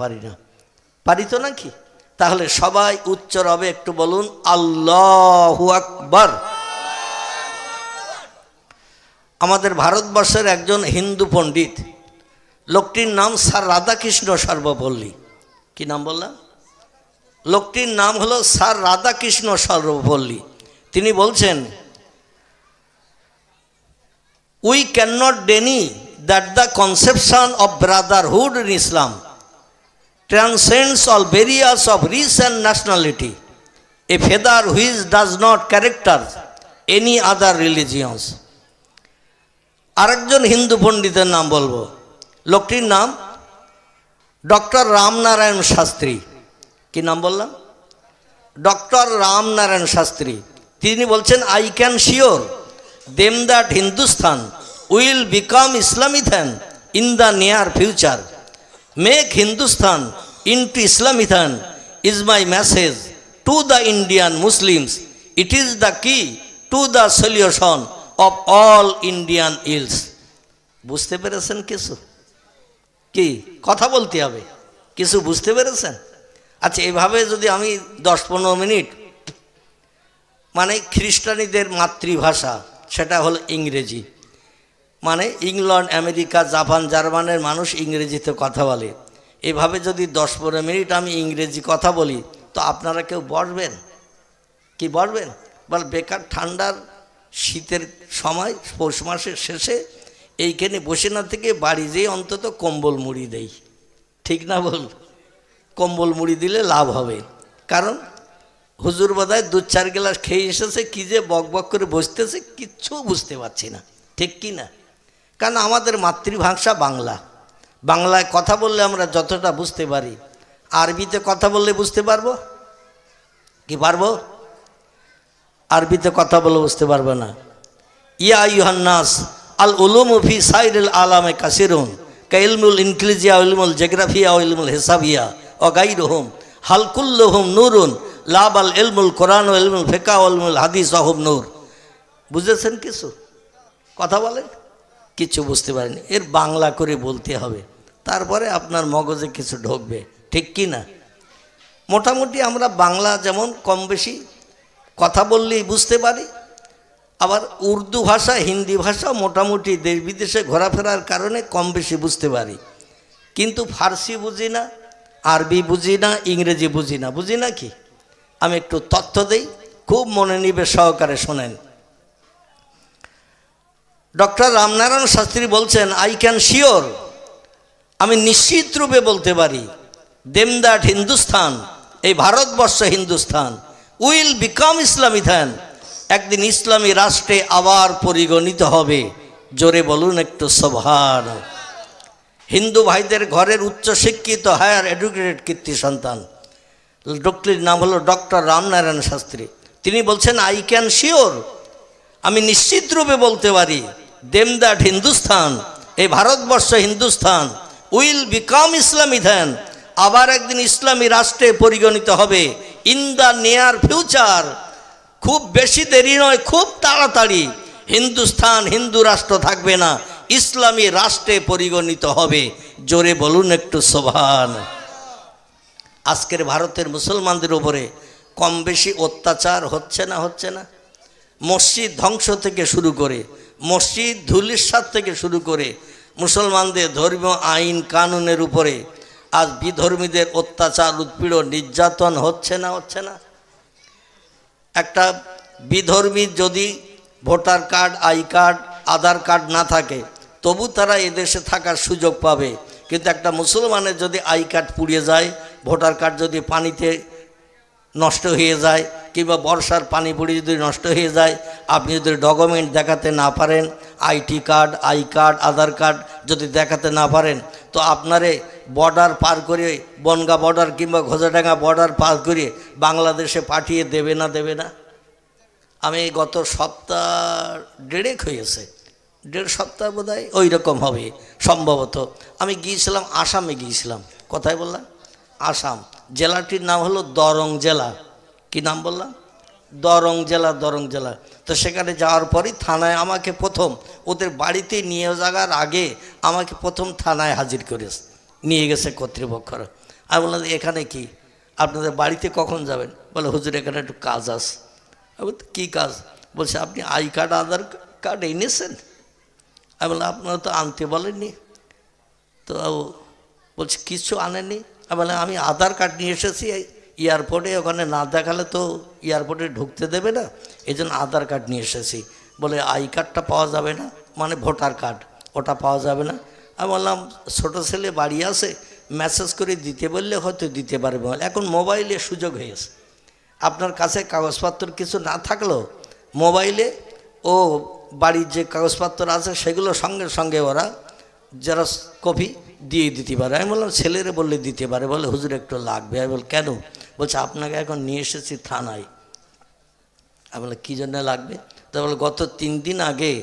পারি তো নাকি? তাহলে সবাই উচ্চ রবে একটু বলুন আল্লাহু আকবার। আমাদের ভারতবর্ষের একজন হিন্দু পণ্ডিত, লোকটির নাম স্যার রাধাকৃষ্ণ সর্বপল্লী। কি নাম বললাম? লোকটির নাম হলো স্যার রাধাকৃষ্ণ সর্বপল্লী। তিনি বলছেন, we can not Denny that the conception of Brotherhood in Islam transcends all barriers of race and nationality, a feather which does not character any other religions. আরেকজন হিন্দু পণ্ডিতের নাম বলবো, লোকটির নাম ডক্টর রামনারায়ণ শাস্ত্রী। কি নাম বললাম? ডক্টর রামনারায়ণ শাস্ত্রী। তিনি বলছেন, I can sure them that Hindustan will become Islamistan in the near future. Make Hindustan into Islamism is my message to the Indian Muslims. It is the key to the solution of all Indian ills. বুঝতে পেরেছেন কিছু? কি কথা বলতে হবে, কিছু বুঝতে পেরেছেন? আচ্ছা, এভাবে যদি আমি 10-15 মিনিট, মানে খ্রিস্টানীদের মাতৃভাষা সেটা হলো ইংরেজি, মানে ইংল্যান্ড আমেরিকা জাপান জার্মানের মানুষ ইংরেজিতে কথা বলে, এভাবে যদি 10-15 মিনিট আমি ইংরেজি কথা বলি তো আপনারা কেউ বসবেন? কি বসবেন? বল বেকার ঠান্ডার শীতের সময় পৌষ মাসের শেষে এইখানে বসে না থেকে বাড়ি যেয়ে অন্তত কম্বল মুড়ি দেই, ঠিক না বল? কম্বল মুড়ি দিলে লাভ হবে। কারণ হুজুর বোধহয় 2-4 গ্লাস খেয়ে এসেছে, কি যে বক বক করে বসতেছে কিচ্ছু বুঝতে পারছি না, ঠিক কি না? কারণ আমাদের মাতৃভাষা বাংলা, বাংলায় কথা বললে আমরা যতটা বুঝতে পারি, আরবিতে কথা বললে বুঝতে পারবো কি পারবো? আরবিতে কথা বলে বুঝতে পারবো না। ইয়া আইয়ুহান নাস আল উলুমু ফি সাইরিল আলামে কাসিরুন কা ইলমুল ইনক্লিজিয়া ওয়া ইলমুল জিওগ্রাফিয়া ওয়া ইলমুল হিসাবিয়া ওয়া গায়রুহুম হাল কুল্লুহুম নূরুন লা বাল ইলমুল কোরআন ওয়া ইলমুল ফিকহ ওয়া ইলমুল হাদিস ওয়া হুম নূর। বুঝেছেন কিছু? কথা বলেন। কিছু বুঝতে পারেনি, এর বাংলা করে বলতে হবে, তারপরে আপনার মগজে কিছু ঢুকবে, ঠিক কি না? মোটামুটি আমরা বাংলা যেমন কম বেশি কথা বললেই বুঝতে পারি, আবার উর্দু ভাষা হিন্দি ভাষা মোটামুটি দেশ বিদেশে ঘোরাফেরার কারণে কম বেশি বুঝতে পারি, কিন্তু ফার্সি বুঝি না, আরবি বুঝি না, ইংরেজি বুঝি না। বুঝি না কি? আমি একটু তথ্য দেই, খুব মনোনিবেশ সহকারে শোনেন। ডক্টর রামনারায়ণ শাস্ত্রী বলছেন, আই ক্যান শিওর, আমি নিশ্চিত রূপে বলতে পারি, দেম দ্যাট হিন্দুস্তান, এই ভারতবর্ষ হিন্দুস্তান, উইল বিকাম ইসলামিথান, একদিন ইসলামী রাষ্ট্রে আবার পরিগণিত হবে। জোরে বলুন একটু সুবহান। হিন্দু ভাইদের ঘরের উচ্চশিক্ষিত হায়ার এডুকেটেড কীর্তি সন্তান, লোকটির নাম হলো ডক্টর রামনারায়ণ শাস্ত্রী। তিনি বলছেন, আই ক্যান শিওর, আমি নিশ্চিত রূপে বলতে পারি, দেম দ্যাট হিন্দুস্তান, এই ভারতবর্ষ হিন্দুস্তান, উইল বিকাম ইসলামিথান, আবার একদিন ইসলামী রাষ্ট্রে পরিগণিত হবে। ইন দ্য নিয়ার ফিউচার, খুব বেশি দেরি নয়, খুব তাড়াতাড়ি হিন্দুস্তান হিন্দু রাষ্ট্র থাকবে না, ইসলামী রাষ্ট্রে পরিগণিত হবে। জোরে বলুন একটু সুবহান। আজকের ভারতের মুসলমানদের উপরে কম বেশি অত্যাচার হচ্ছে না? হচ্ছে না? মসজিদ ধ্বংস থেকে শুরু করে, মসজিদ ধূলিসাৎ থেকে শুরু করে, মুসলমানদের ধর্মীয় আইন কানুনের উপরে আজ বিধর্মীদের অত্যাচার উৎপীড়ন নির্যাতন হচ্ছে না একটা বিধর্মী যদি voter card I card Aadhaar card না থাকে তবু তারা এদেশে থাকার সুযোগ পাবে, কিন্তু একটা মুসলমানের যদি আই কার্ড পুড়িয়ে যায়, ভোটার কার্ড যদি পানিতে নষ্ট হয়ে যায় কিংবা বর্ষার পানি পড়ে যদি নষ্ট হয়ে যায়, আপনি যদি ডকুমেন্ট দেখাতে না পারেন, IT card I card Aadhaar card যদি দেখাতে না পারেন, তো আপনারে বর্ডার পার করে বনগাঁ বর্ডার কিংবা ঘোষাডাঙ্গা বর্ডার পার করে বাংলাদেশে পাঠিয়ে দেবে না? আমি গত সপ্তাহ দেড়েক হয়েছে, 1.5 সপ্তাহ বোধ হয় ওই রকম হবে সম্ভবত, আমি গিয়েছিলাম আসামে গিয়েছিলাম। কোথায় বললাম? আসাম। জেলাটির নাম হলো দরং জেলা। কি নাম বললাম? দরং জেলা। তো সেখানে যাওয়ার পরই থানায় আমাকে প্রথম ওদের বাড়িতে নিয়ে যাওয়ার আগে আমাকে প্রথম থানায় হাজির করেছে, নিয়ে গেছে কর্তৃপক্ষরা। আমি বললাম এখানে কি, আপনাদের বাড়িতে কখন যাবেন? বলে হুজুর এখানে একটু কাজ আছে। আমি বলতে কী কাজ? বলছে আপনি আই কার্ড আধার কার্ড এনেছেন? আমি বললাম আপনারা তো আনতে বলেননি। তো বলছে কিছু আনেননি। আমি বললাম আমি আধার কার্ড নিয়ে এসেছি, এয়ারপোর্টে ওখানে না দেখালে তো এয়ারপোর্টে ঢুকতে দেবে না, এই জন্য আধার কার্ড নিয়ে এসেছি। বলে আই কার্ডটা পাওয়া যাবে না, মানে ভোটার কার্ড, ওটা পাওয়া যাবে না। আমি বললাম ছোটো ছেলে বাড়ি আছে, মেসেজ করে দিতে বললে হয়তো দিতে পারবে। এখন মোবাইলে সুযোগ হয়েছে, আপনার কাছে কাগজপত্র কিছু না থাকলেও মোবাইলে ও বাড়ির যে কাগজপত্র আছে সেগুলো সঙ্গে সঙ্গে ওরা যারা কপি দিয়ে দিতে পারে। আমি বললাম ছেলেরে বললে দিতে পারে। বলে হুজুর একটু লাগবে। আমি বল কেন? বলছে আপনাকে এখন নিয়ে এসেছি থানায়। আমি বলে কী জন্য লাগবে? তা বলে গত 3 দিন আগে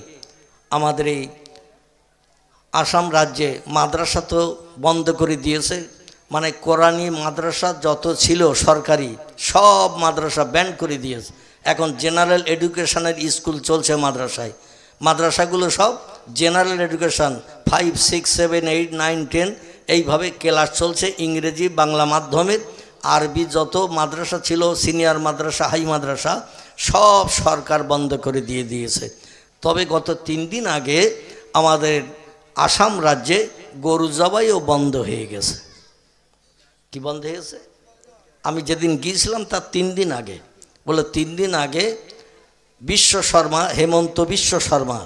আমাদের এই আসাম রাজ্যে মাদ্রাসা তো বন্ধ করে দিয়েছে, মানে কোরআনি মাদ্রাসা যত ছিল সরকারি সব মাদ্রাসা ব্যান করে দিয়েছে। এখন জেনারেল এডুকেশনের স্কুল চলছে মাদ্রাসাগুলো সব জেনারেল এডুকেশন 5, 6, 7, 8, 9, 10 এইভাবে ক্লাস চলছে। ইংরেজি বাংলা মাধ্যমের আরবি যত মাদ্রাসা ছিল, সিনিয়র মাদ্রাসা হাই মাদ্রাসা সব সরকার বন্ধ করে দিয়েছে। তবে গত 3 দিন আগে আমাদের আসাম রাজ্যে গরু জবাইও বন্ধ হয়ে গেছে। কি বন্ধ হয়েছে? আমি যেদিন গিয়েছিলাম তার 3 দিন আগে। বলে 3 দিন আগে বিশ্ব শর্মা, হেমন্ত বিশ্ব শর্মা,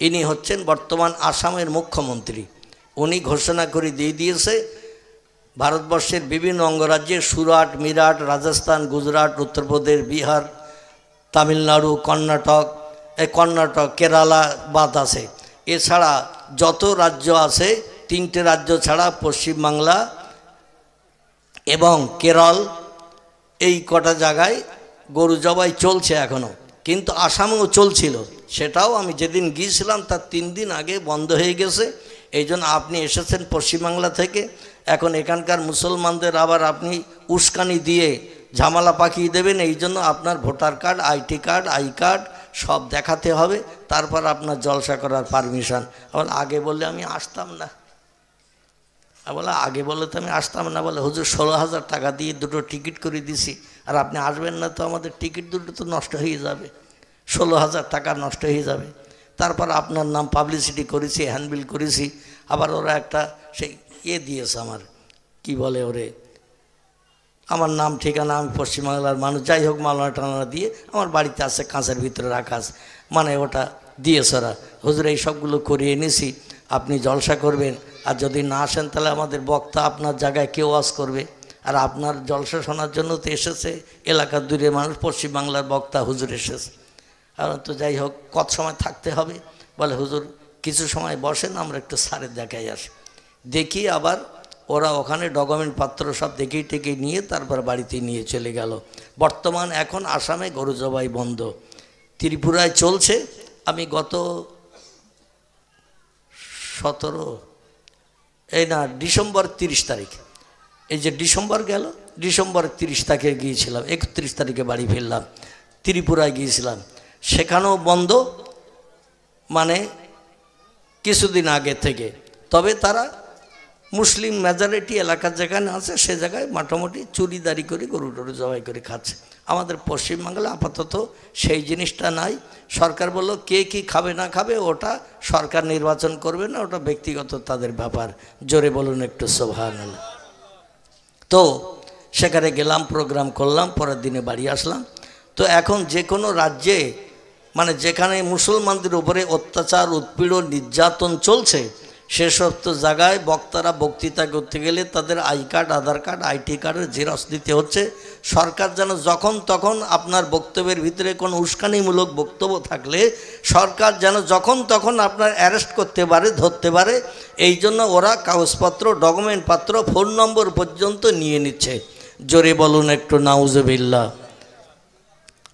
ইনি হচ্ছেন বর্তমান আসামের মুখ্যমন্ত্রী। উনি ঘোষণা করে দিয়েছে ভারতবর্ষের বিভিন্ন অঙ্গরাজ্যে সুরাট, মিরাট, রাজস্থান, গুজরাট, উত্তরপ্রদেশ, বিহার, তামিলনাড়ু, কর্ণাটক, কেরালা বাদ আছে। এছাড়া যত রাজ্য আছে 3টে রাজ্য ছাড়া পশ্চিমবাংলা এবং কেরল, এই কটা জায়গায় গরু জবাই চলছে এখনও, কিন্তু আসামেও চলছিল। সেটাও আমি যেদিন গিয়েছিলাম তার 3 দিন আগে বন্ধ হয়ে গেছে। এই জন্য আপনি এসেছেন পশ্চিমবাংলা থেকে, এখন এখানকার মুসলমানদের আবার আপনি উস্কানি দিয়ে ঝামেলা পাকিয়ে দেবেন। এই জন্য আপনার voter card, IT card, I card সব দেখাতে হবে, তারপর আপনার জলসা করার পারমিশন। আবার আগে বললে আমি আসতাম না। বলে আগে বললে তো আমি আসতাম না। বলে হুজুর 16,000 টাকা দিয়ে 2টো টিকিট করে দিছি, আর আপনি আসবেন না তো আমাদের টিকিট 2টো তো নষ্ট হয়ে যাবে, 16,000 টাকা নষ্ট হয়ে যাবে। তারপর আপনার নাম পাবলিসিটি করেছি, হ্যান্ডবিল করেছি। আবার ওরা একটা সেই দিয়েছে আমার, কি বলে ওরে, আমার নাম ঠিকানা, আমি পশ্চিমবাংলার মানুষ, যাই হোক মালানা টালানা দিয়ে আমার বাড়িতে আছে, কাঁচের ভিতরে রাখা আছে, মানে ওটা দিয়েছে ওরা। হুজুর এই সবগুলো করিয়ে এনেছি, আপনি জলসা করবেন, আর যদি না আসেন তাহলে আমাদের বক্তা আপনার জায়গায় কেউ ওয়াজ করবে। আর আপনার জলসা শোনার জন্য তো এসেছে এলাকার দূরে মানুষ, পশ্চিমবাংলার বক্তা হুজুর এসেছে। আর তো যাই হোক কত সময় থাকতে হবে? বলে হুজুর কিছু সময় বসেন, আমরা একটু স্যারের দেখাই আসি। দেখি আবার ওরা ওখানে ডকুমেন্ট পত্র সব দেখেই টেকে নিয়ে তারপর বাড়িতে নিয়ে চলে গেল। বর্তমান এখন আসামে গরু জবাই বন্ধ, ত্রিপুরায় চলছে। আমি গত ডিসেম্বর 30 তারিখ, এই যে ডিসেম্বর গেল, ডিসেম্বর 30 তারিখে গিয়েছিলাম, 31 তারিখে বাড়ি ফিরলাম। ত্রিপুরায় গিয়েছিলাম, সেখানেও বন্ধ, মানে কিছুদিন আগে থেকে। তবে তারা মুসলিম মেজরিটি এলাকা যেখানে আছে সে জায়গায় মোটামুটি চুরিদারি করে গরু টরু জবাই করে খাচ্ছে। আমাদের পশ্চিমবাংলা আপাতত সেই জিনিসটা নাই। সরকার বলল কে কি খাবে না খাবে ওটা সরকার নির্বাচন করবে না, ওটা ব্যক্তিগত তাদের ব্যাপার। জোরে বলুন একটু সুবহানাল্লাহ। তো সেখানে গেলাম, প্রোগ্রাম করলাম, পরের দিনে বাড়ি আসলাম। তো এখন যে কোনো রাজ্যে মানে যেখানে মুসলমানদের উপরে অত্যাচার, উৎপীড়ন, নির্যাতন চলছে সেসব তো জায়গায় বক্তারা বক্তৃতা করতে গেলে তাদের I card, Aadhaar card, IT কার্ডের জেরক্স দিতে হচ্ছে। সরকার যেন যখন তখন আপনার বক্তব্যের ভিতরে কোনো উস্কানিমূলক বক্তব্য থাকলে সরকার যেন যখন তখন আপনার অ্যারেস্ট করতে পারে, ধরতে পারে, এই জন্য ওরা কাগজপত্র, ডকুমেন্ট পাত্র, ফোন নম্বর পর্যন্ত নিয়ে নিচ্ছে। জোরে বলুন একটু নাউজুবিল্লাহ।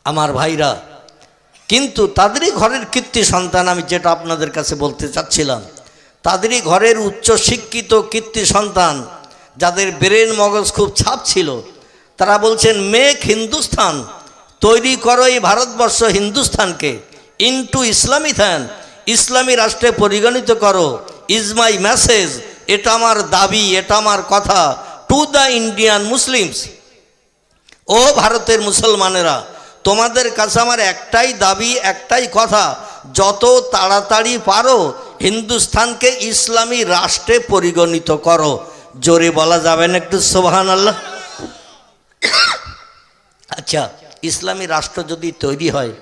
আমার ভাইরা, কিন্তু তাদেরই ঘরের কীর্তি সন্তান, আমি যেটা আপনাদের কাছে বলতে চাচ্ছিলাম, তাদেরই ঘরের উচ্চ শিক্ষিত কীর্তি সন্তান যাদের ব্রেন মগজ খুব ছাপ ছিল, তারা বলছেন মেক হিন্দুস্তান, তৈরি করো এই ভারতবর্ষ হিন্দুস্তানকে ইনটু ইসলামিথান, ইসলামী রাষ্ট্রে পরিগণিত করো। ইজ মাই মেসেজ, এটা আমার দাবি, এটা আমার কথা। টু দ্য ইন্ডিয়ান মুসলিমস, ও ভারতের মুসলমানেরা, তোমাদের কাছে আমার একটাই দাবি, একটাই কথা, যত তাড়াতাড়ি পারো হিন্দুস্তানকে ইসলামী রাষ্ট্রে পরিগণিত করো। জোরে বলা যাবে না একটু সুবহানাল্লাহ? আচ্ছা, ইসলামী রাষ্ট্র যদি তৈরি হয়,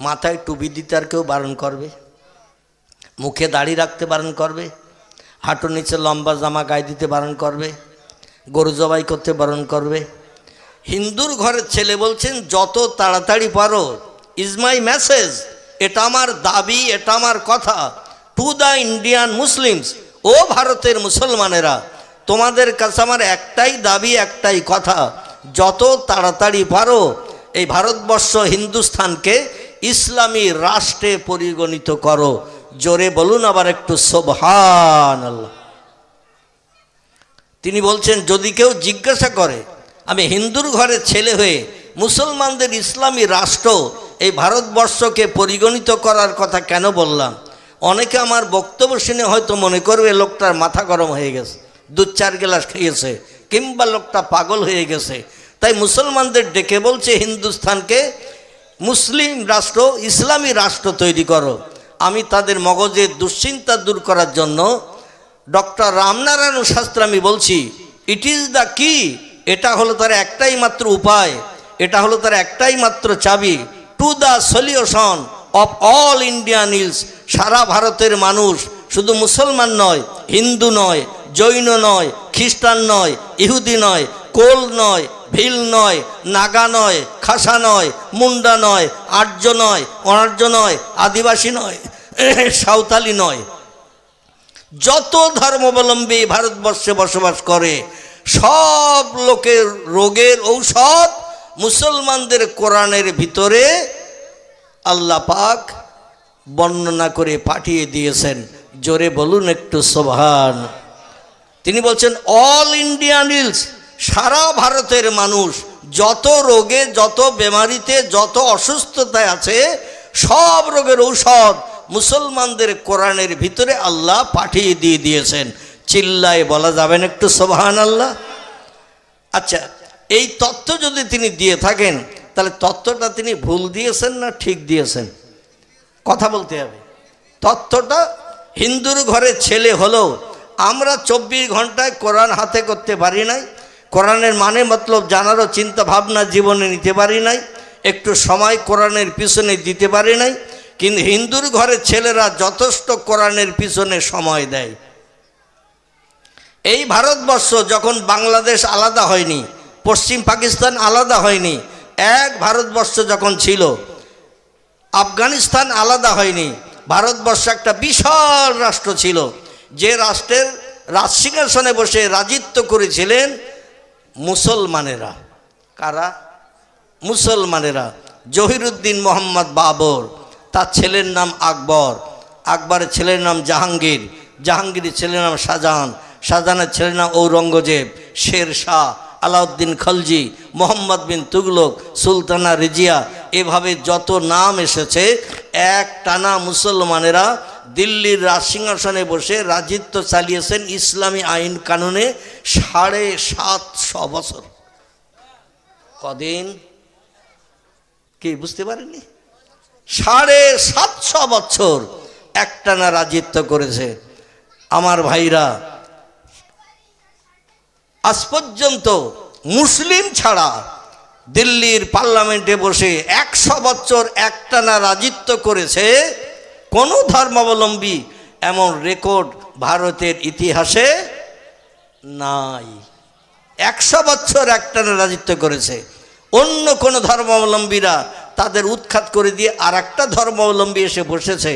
মাথায় টুপি দিতে আর কেউ বারণ করবে? মুখে দাড়ি রাখতে বারণ করবে? হাঁটুর নিচে লম্বা জামা গায়ে দিতে বারণ করবে? গরু জবাই করতে বারণ করবে? হিন্দুর ঘরের ছেলে বলছেন যত তাড়াতাড়ি পারো, ইজ মাই মেসেজ, এটা আমার দাবি, এটা আমার কথা। টু দ্য ইন্ডিয়ান মুসলিমস, ও ভারতের মুসলমানেরা, তোমাদের কাছে আমার একটাই দাবি, একটাই কথা, যত তাড়াতাড়ি পারো এই ভারতবর্ষ হিন্দুস্তানকে ইসলামী রাষ্ট্রে পরিগণিত করো। জোরে বলুন আবার একটু সুবহানাল্লাহ। তিনি বলছেন যদি কেউ জিজ্ঞাসা করে আমি হিন্দুর ঘরের ছেলে হয়ে মুসলমানদের ইসলামী রাষ্ট্র এই ভারতবর্ষকে পরিগণিত করার কথা কেন বললাম, অনেকে আমার বক্তব্য শুনে হয়তো মনে করবে লোকটার মাথা গরম হয়ে গেছে, 2-4 গ্লাস খেয়েছে, কিংবা লোকটা পাগল হয়ে গেছে, তাই মুসলমানদের ডেকে বলছে হিন্দুস্তানকে মুসলিম রাষ্ট্র, ইসলামী রাষ্ট্র তৈরি করো। আমি তাদের মগজের দুশ্চিন্তা দূর করার জন্য ডক্টর রামনারায়ণ শাস্ত্রী আমি বলছি, ইট ইজ দ্য কি, এটা হলো তার একটাই মাত্র উপায়, এটা হলো তার একটাই মাত্র চাবি, to the solution of all Indian ills. সারা ভারতের মানুষ শুধু মুসলমান নয়, হিন্দু নয়, জৈন নয়, খ্রিস্টান নয়, ইহুদি নয়, কোল নয়, ভিল নয়, নাগা নয়, খাসা নয়, মুন্ডা নয়, আর্য নয়, অনার্য নয়, আদিবাসী নয়, সাঁওতালি নয়, যত ধর্মাবলম্বী ভারতবর্ষে বসবাস করে সব লোকের রোগের ঔষধ মুসলমানদের কোরআনের ভিতরে আল্লাহ পাক বর্ণনা করে পাঠিয়ে দিয়েছেন। জোরে বলুন একটু সুবহান। তিনি বলছেন অল ইন্ডিয়ান ইলস, সারা ভারতের মানুষ যত রোগে, যত বেমারিতে, যত অসুস্থতায় আছে সব রোগের ঔষধ মুসলমানদের কোরআনের ভিতরে আল্লাহ পাঠিয়ে দিয়ে দিয়েছেন। চিল্লায় বলা যাবেন একটু সুবহানাল্লাহ? আচ্ছা, এই তথ্য যদি তিনি দিয়ে থাকেন তাহলে তথ্যটা তিনি ভুল দিয়েছেন না ঠিক দিয়েছেন? কথা বলতে হবে। তথ্যটা হিন্দুর ঘরের ছেলে হলেও আমরা 24 ঘন্টায় কোরআন হাতে করতে পারি নাই, কোরআনের মানে মতলব জানারও চিন্তা ভাবনা জীবনে নিতে পারি নাই, একটু সময় কোরআনের পিছনে দিতে পারি নাই, কিন্তু হিন্দুর ঘরের ছেলেরা যথেষ্ট কোরআনের পিছনে সময় দেয়। এই ভারতবর্ষ যখন বাংলাদেশ আলাদা হয়নি, পশ্চিম পাকিস্তান আলাদা হয়নি, এক ভারতবর্ষ যখন ছিল, আফগানিস্তান আলাদা হয়নি, ভারতবর্ষ একটা বিশাল রাষ্ট্র ছিল, যে রাষ্ট্রের রাজসিংহাসনে বসে রাজিত্ব করেছিলেন মুসলমানেরা। কারা? মুসলমানেরা। জহিরুদ্দিন মোহাম্মদ বাবর, তার ছেলের নাম আকবর, আকবরের ছেলের নাম জাহাঙ্গীর, জাহাঙ্গীরের ছেলের নাম শাহজাহান, শাহজাহানের ছেলের নাম ঔরঙ্গজেব, শের শাহ, আলাউদ্দিন খলজি, মোহাম্মদ বিন তুগলক, সুলতানা রিজিয়া, এভাবে যত নাম এসেছে এক টানা মুসলমানেরা দিল্লির রাজসিংহাসনে বসে রাজত্ব চালিয়েছেন ইসলামী আইন কানুনে 750 বছর। কদিন কি বুঝতে পারেননি? 750 বছর একটানা রাজত্ব করেছে। আমার ভাইরা, আজ পর্যন্ত মুসলিম ছাড়া দিল্লির পার্লামেন্টে বসে 100 বছর একটানা রাজত্ব করেছে কোন ধর্মাবলম্বী, এমন রেকর্ড ভারতের ইতিহাসে নাই। 100 বছর একটানা রাজত্ব করেছে। অন্য কোন ধর্মাবলম্বীরা তাদের উৎখাত করে দিয়ে আর একটা ধর্মাবলম্বী এসে বসেছে,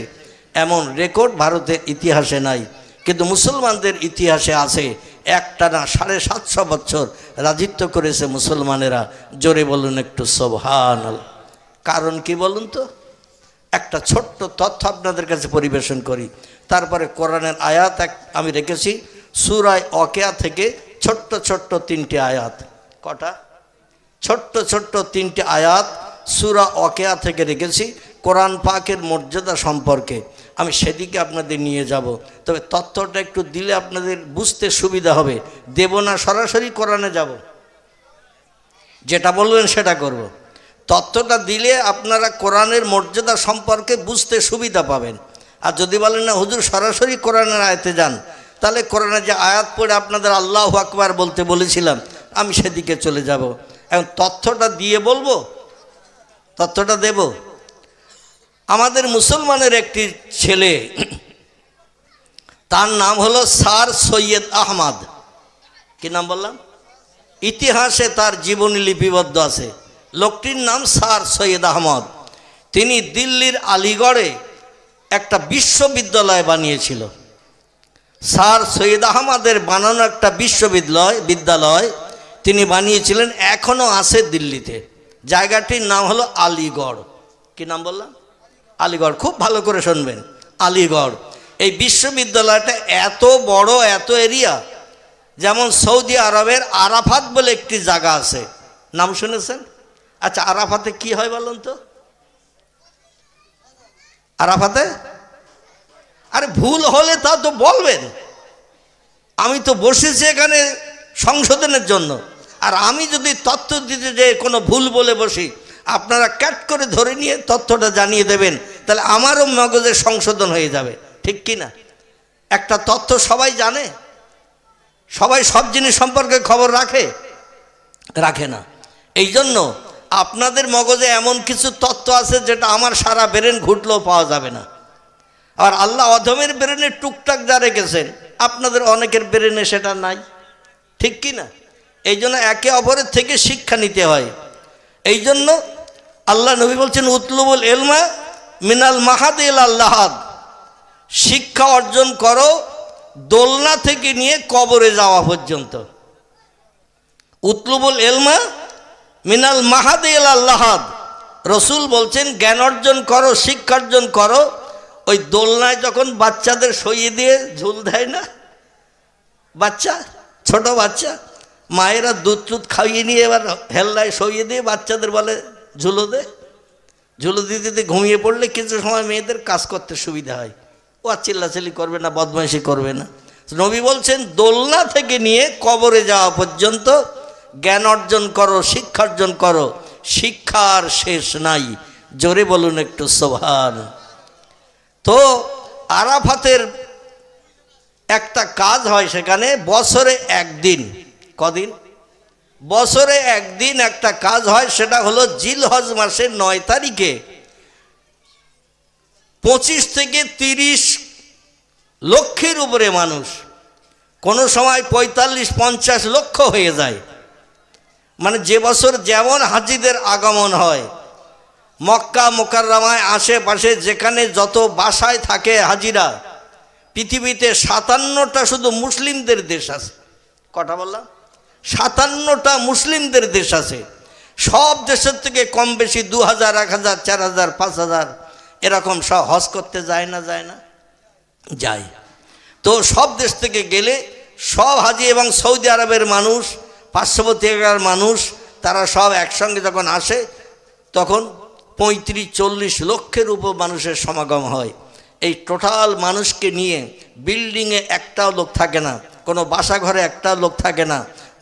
এমন রেকর্ড ভারতের ইতিহাসে নাই। কিন্তু মুসলমানদের ইতিহাসে আছে, একটানা 750 বছর রাজত্ব করেছে মুসলমানেরা। জোরে বলুন একটু সুবহানাল্লাহ। কারণ কি বলুন তো? একটা ছোট্ট তথ্য আপনাদের কাছে পরিবেশন করি, তারপরে কোরআনের আয়াত আমি রেখেছি সূরা ওয়াকিয়া থেকে ছোট্ট ছোট্ট 3টে আয়াত। কটা? ছোট্ট ছোট্ট 3টে আয়াত সূরা ওয়াকিয়া থেকে রেখেছি কোরআন পাকের মর্যাদা সম্পর্কে। আমি সেদিকে আপনাদের নিয়ে যাব, তবে তথ্যটা একটু দিলে আপনাদের বুঝতে সুবিধা হবে। দেব না, সরাসরি কোরআনে যাব, যেটা বলবেন সেটা করব। তথ্যটা দিলে আপনারা কোরআনের মর্যাদা সম্পর্কে বুঝতে সুবিধা পাবেন। আর যদি বলেন না হুজুর সরাসরি কোরআনের আয়াতে যান, তাহলে কোরআনে যে আয়াত পড়ে আপনাদের আল্লাহু আকবার বলতে বলেছিলাম, আমি সেদিকে চলে যাব। এখন তথ্যটা দিয়ে বলবো, তথ্যটা দেব। আমাদের মুসলমানের একটি ছেলে, তার নাম হলো স্যার সৈয়দ আহমদ। কি নাম বললাম? ইতিহাসে তার জীবনী লিপিবদ্ধ আছে। লোকটির নাম স্যার সৈয়দ আহমদ। তিনি দিল্লির আলিগড়ে একটা বিশ্ববিদ্যালয় বানিয়েছিল। স্যার সৈয়দ আহমদের বানানো একটা বিদ্যালয় তিনি বানিয়েছিলেন, এখনও আছে দিল্লিতে। জায়গাটির নাম হলো আলিগড়। কি নাম বললাম? আলিগড়। খুব ভালো করে শুনবেন, আলিগড়। এই বিশ্ববিদ্যালয়টা এত বড়, এত এরিয়া, যেমন সৌদি আরবের আরাফাত বলে একটি জায়গা আছে, নাম শুনেছেন? আচ্ছা, আরাফাতে কি হয় বলুন তো? আরাফাতে, আরে ভুল হলে তা তো বলবেন। আমি তো বসেছি এখানে সংশোধনের জন্য, আর আমি যদি তথ্য দিতে যে কোনো ভুল বলে বসি, আপনারা ক্যাট করে ধরে নিয়ে তথ্যটা জানিয়ে দেবেন, তাহলে আমারও মগজে সংশোধন হয়ে যাবে। ঠিক কি না? একটা তথ্য সবাই জানে? সবাই সব জিনিস সম্পর্কে খবর রাখে না। এই জন্য আপনাদের মগজে এমন কিছু তথ্য আছে যেটা আমার সারা ব্রেন ঘুটলেও পাওয়া যাবে না। আর আল্লাহ অধমের ব্রেনে টুকটাক যা রেখেছেন, আপনাদের অনেকের ব্রেনে সেটা নাই। ঠিক কি না? এই জন্য একে অপরের থেকে শিক্ষা নিতে হয়। এই জন্য আল্লাহ নবী বলছেন উতলুবুল ইলমা মিনাল মাহাদ ইলাল লাহাদ, শিক্ষা অর্জন করো দোলনা থেকে নিয়ে কবরে যাওয়া পর্যন্ত। উতলুবুল ইলমা মিনাল মাহাদ ইলাল লাহাদ, রসুল বলছেন জ্ঞান অর্জন করো, শিক্ষা অর্জন করো ওই দোলনায় যখন বাচ্চাদের সইয়ে দিয়ে ঝুল দেয় না, বাচ্চা, ছোট বাচ্চা, মায়েরা দুধ খাইয়ে নিয়ে এবার হেল্লায় সইয়ে দিয়ে বাচ্চাদের বলে ঝুলো দে। ঝুলো দিতে ঘুমিয়ে পড়লে কিছু সময় মেয়েদের কাজ করতে সুবিধা হয়, ও আর চিল্লাচিল্লি করবে না, বদমাইশি করবে না। নবী বলছেন দোলনা থেকে নিয়ে কবরে যাওয়া পর্যন্ত জ্ঞান অর্জন করো, শিক্ষা অর্জন করো, শিক্ষার শেষ নাই। জোরে বলুন একটু সুবহান। তো আরাফাতের একটা কাজ হয় সেখানে বছরে একদিন। কদিন? বছরে একদিন একটা কাজ হয়, সেটা হলো জিলহজ মাসের 9 তারিখে 25 থেকে 30 লক্ষের উপরে মানুষ, কোনো সময় 45-50 লক্ষ হয়ে যায়। মানে যে বছর যেমন হাজিদের আগমন হয়, মক্কা মুকাররমায় আশেপাশে যেখানে যত বাসায় থাকে হাজিরা, পৃথিবীতে 57টা শুধু মুসলিমদের দেশ আছে। কটা বললাম? 57টা মুসলিমদের দেশ আছে। সব দেশের থেকে কম বেশি 2000, 1000, 4000, 5000 এরকম সব হজ করতে যায় না যায়। তো সব দেশ থেকে গেলে সব হাজি এবং সৌদি আরবের মানুষ, পার্শ্ববর্তী এলাকার মানুষ, তারা সব একসঙ্গে যখন আসে তখন 35-40 লক্ষের উপর মানুষের সমাগম হয়। এই টোটাল মানুষকে নিয়ে বিল্ডিংয়ে একটাও লোক থাকে না, কোনো বাসা ঘরে একটাও লোক থাকে না,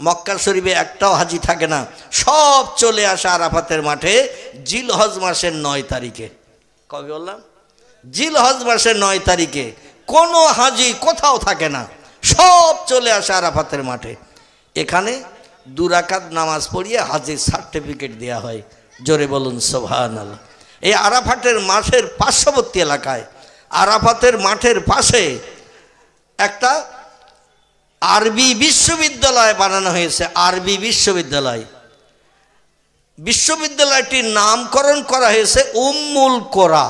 মক্কা শরীফে একটাও হাজি থাকে না, সব চলে আসে আরাফাতের মাঠে জিলহজ মাসের 9 তারিখে। কবে বললাম? জিলহজ মাসের 9 তারিখে কোনো হাজি কোথাও থাকে না, সব চলে আসে আরাফাতের মাঠে। এখানে 2 রাকাত নামাজ পড়িয়ে হাজির সার্টিফিকেট দেওয়া হয়। জোরে বলুন সুবহানাল্লাহ। এই আরাফাতের মাঠের পার্শ্ববর্তী এলাকায়, আরাফাতের মাঠের পাশে একটা আরবি বিশ্ববিদ্যালয় বানানো হয়েছে। আরবি বিশ্ববিদ্যালয়, বিশ্ববিদ্যালয়টির নামকরণ করা হয়েছে উম্মুল কোরা।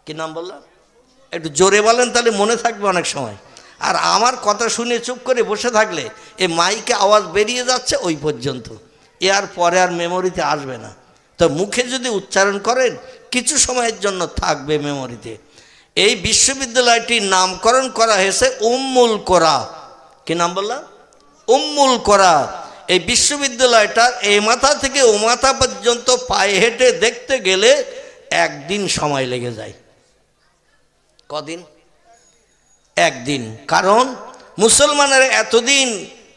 কি নাম বললাম? একটু জোরে বলেন, তাহলে মনে থাকবে অনেক সময়। আর আমার কথা শুনে চুপ করে বসে থাকলে এ মাইকে আওয়াজ বেরিয়ে যাচ্ছে ওই পর্যন্ত, এর পরে আর মেমোরিতে আসবে না। তো মুখে যদি উচ্চারণ করেন কিছু সময়ের জন্য থাকবে মেমোরিতে। এই বিশ্ববিদ্যালয়টির নামকরণ করা হয়েছে উম্মুল কোরা। কি নাম বললাম? উম্মুল কোরা। এই বিশ্ববিদ্যালয়টার এই মাথা থেকে ও মাথা পর্যন্ত পায়ে হেঁটে দেখতে গেলে 1 দিন সময় লেগে যায়। কদিন? 1 দিন। কারণ মুসলমানের এতদিন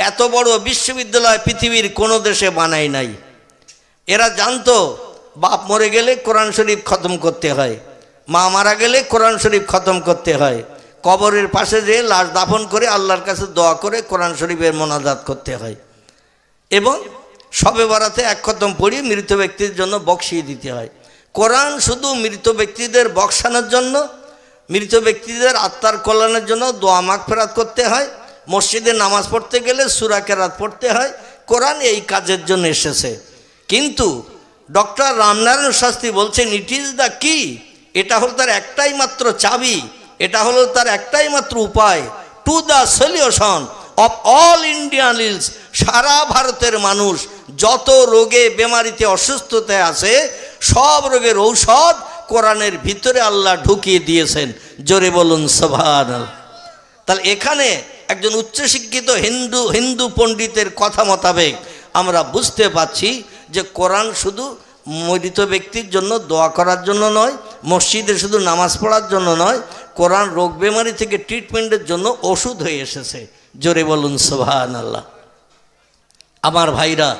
এত বড় বিশ্ববিদ্যালয় পৃথিবীর কোনো দেশে বানায় নাই। এরা জানতো বাপ মরে গেলে কোরআন শরীফ খতম করতে হয়, মা মারা গেলে কোরআন শরীফ খতম করতে হয়, কবরের পাশে যে লাশ দাফন করে আল্লাহর কাছে দোয়া করে কোরআন শরীফের মোনাজাত করতে হয়, এবং শবে বরাতে 1 খতম পড়িয়ে মৃত ব্যক্তির জন্য বকশিয়ে দিতে হয়। কোরআন শুধু মৃত ব্যক্তিদের বকশানোর জন্য, মৃত ব্যক্তিদের আত্মার কল্যাণের জন্য দোয়া মাগফিরাত করতে হয়, মসজিদে নামাজ পড়তে গেলে সূরা কেরাত পড়তে হয়। কোরআন এই কাজের জন্য এসেছে। কিন্তু ডক্টর রামনারায়ণ শাস্ত্রী বলছেন ইট ইজ দ্য কি, এটা হলো তার একটাই মাত্র চাবি, এটা হলো তার একটাই মাত্র উপায় to the solution of all Indian ills. সারা ভারতের মানুষ যত রোগে বেমারিতে অসুস্থতায় আছে সব রোগের ঔষধ কোরআনের ভিতরে আল্লাহ ঢুকিয়ে দিয়েছেন। জোরে বলুন সুবহানাল্লাহ। তাহলে এখানে একজন উচ্চশিক্ষিত হিন্দু পণ্ডিতের কথা মোতাবেক আমরা বুঝতে পাচ্ছি যে কোরআন শুধু মৃত ব্যক্তির জন্য দোয়া করার জন্য নয়, মসজিদে শুধু নামাজ পড়ার জন্য নয়, কোরআন রোগ বেমারি থেকে ট্রিটমেন্টের জন্য ওষুধ হয়ে এসেছে। জোরে বলুন সুবহানাল্লাহ। আমার ভাইরা,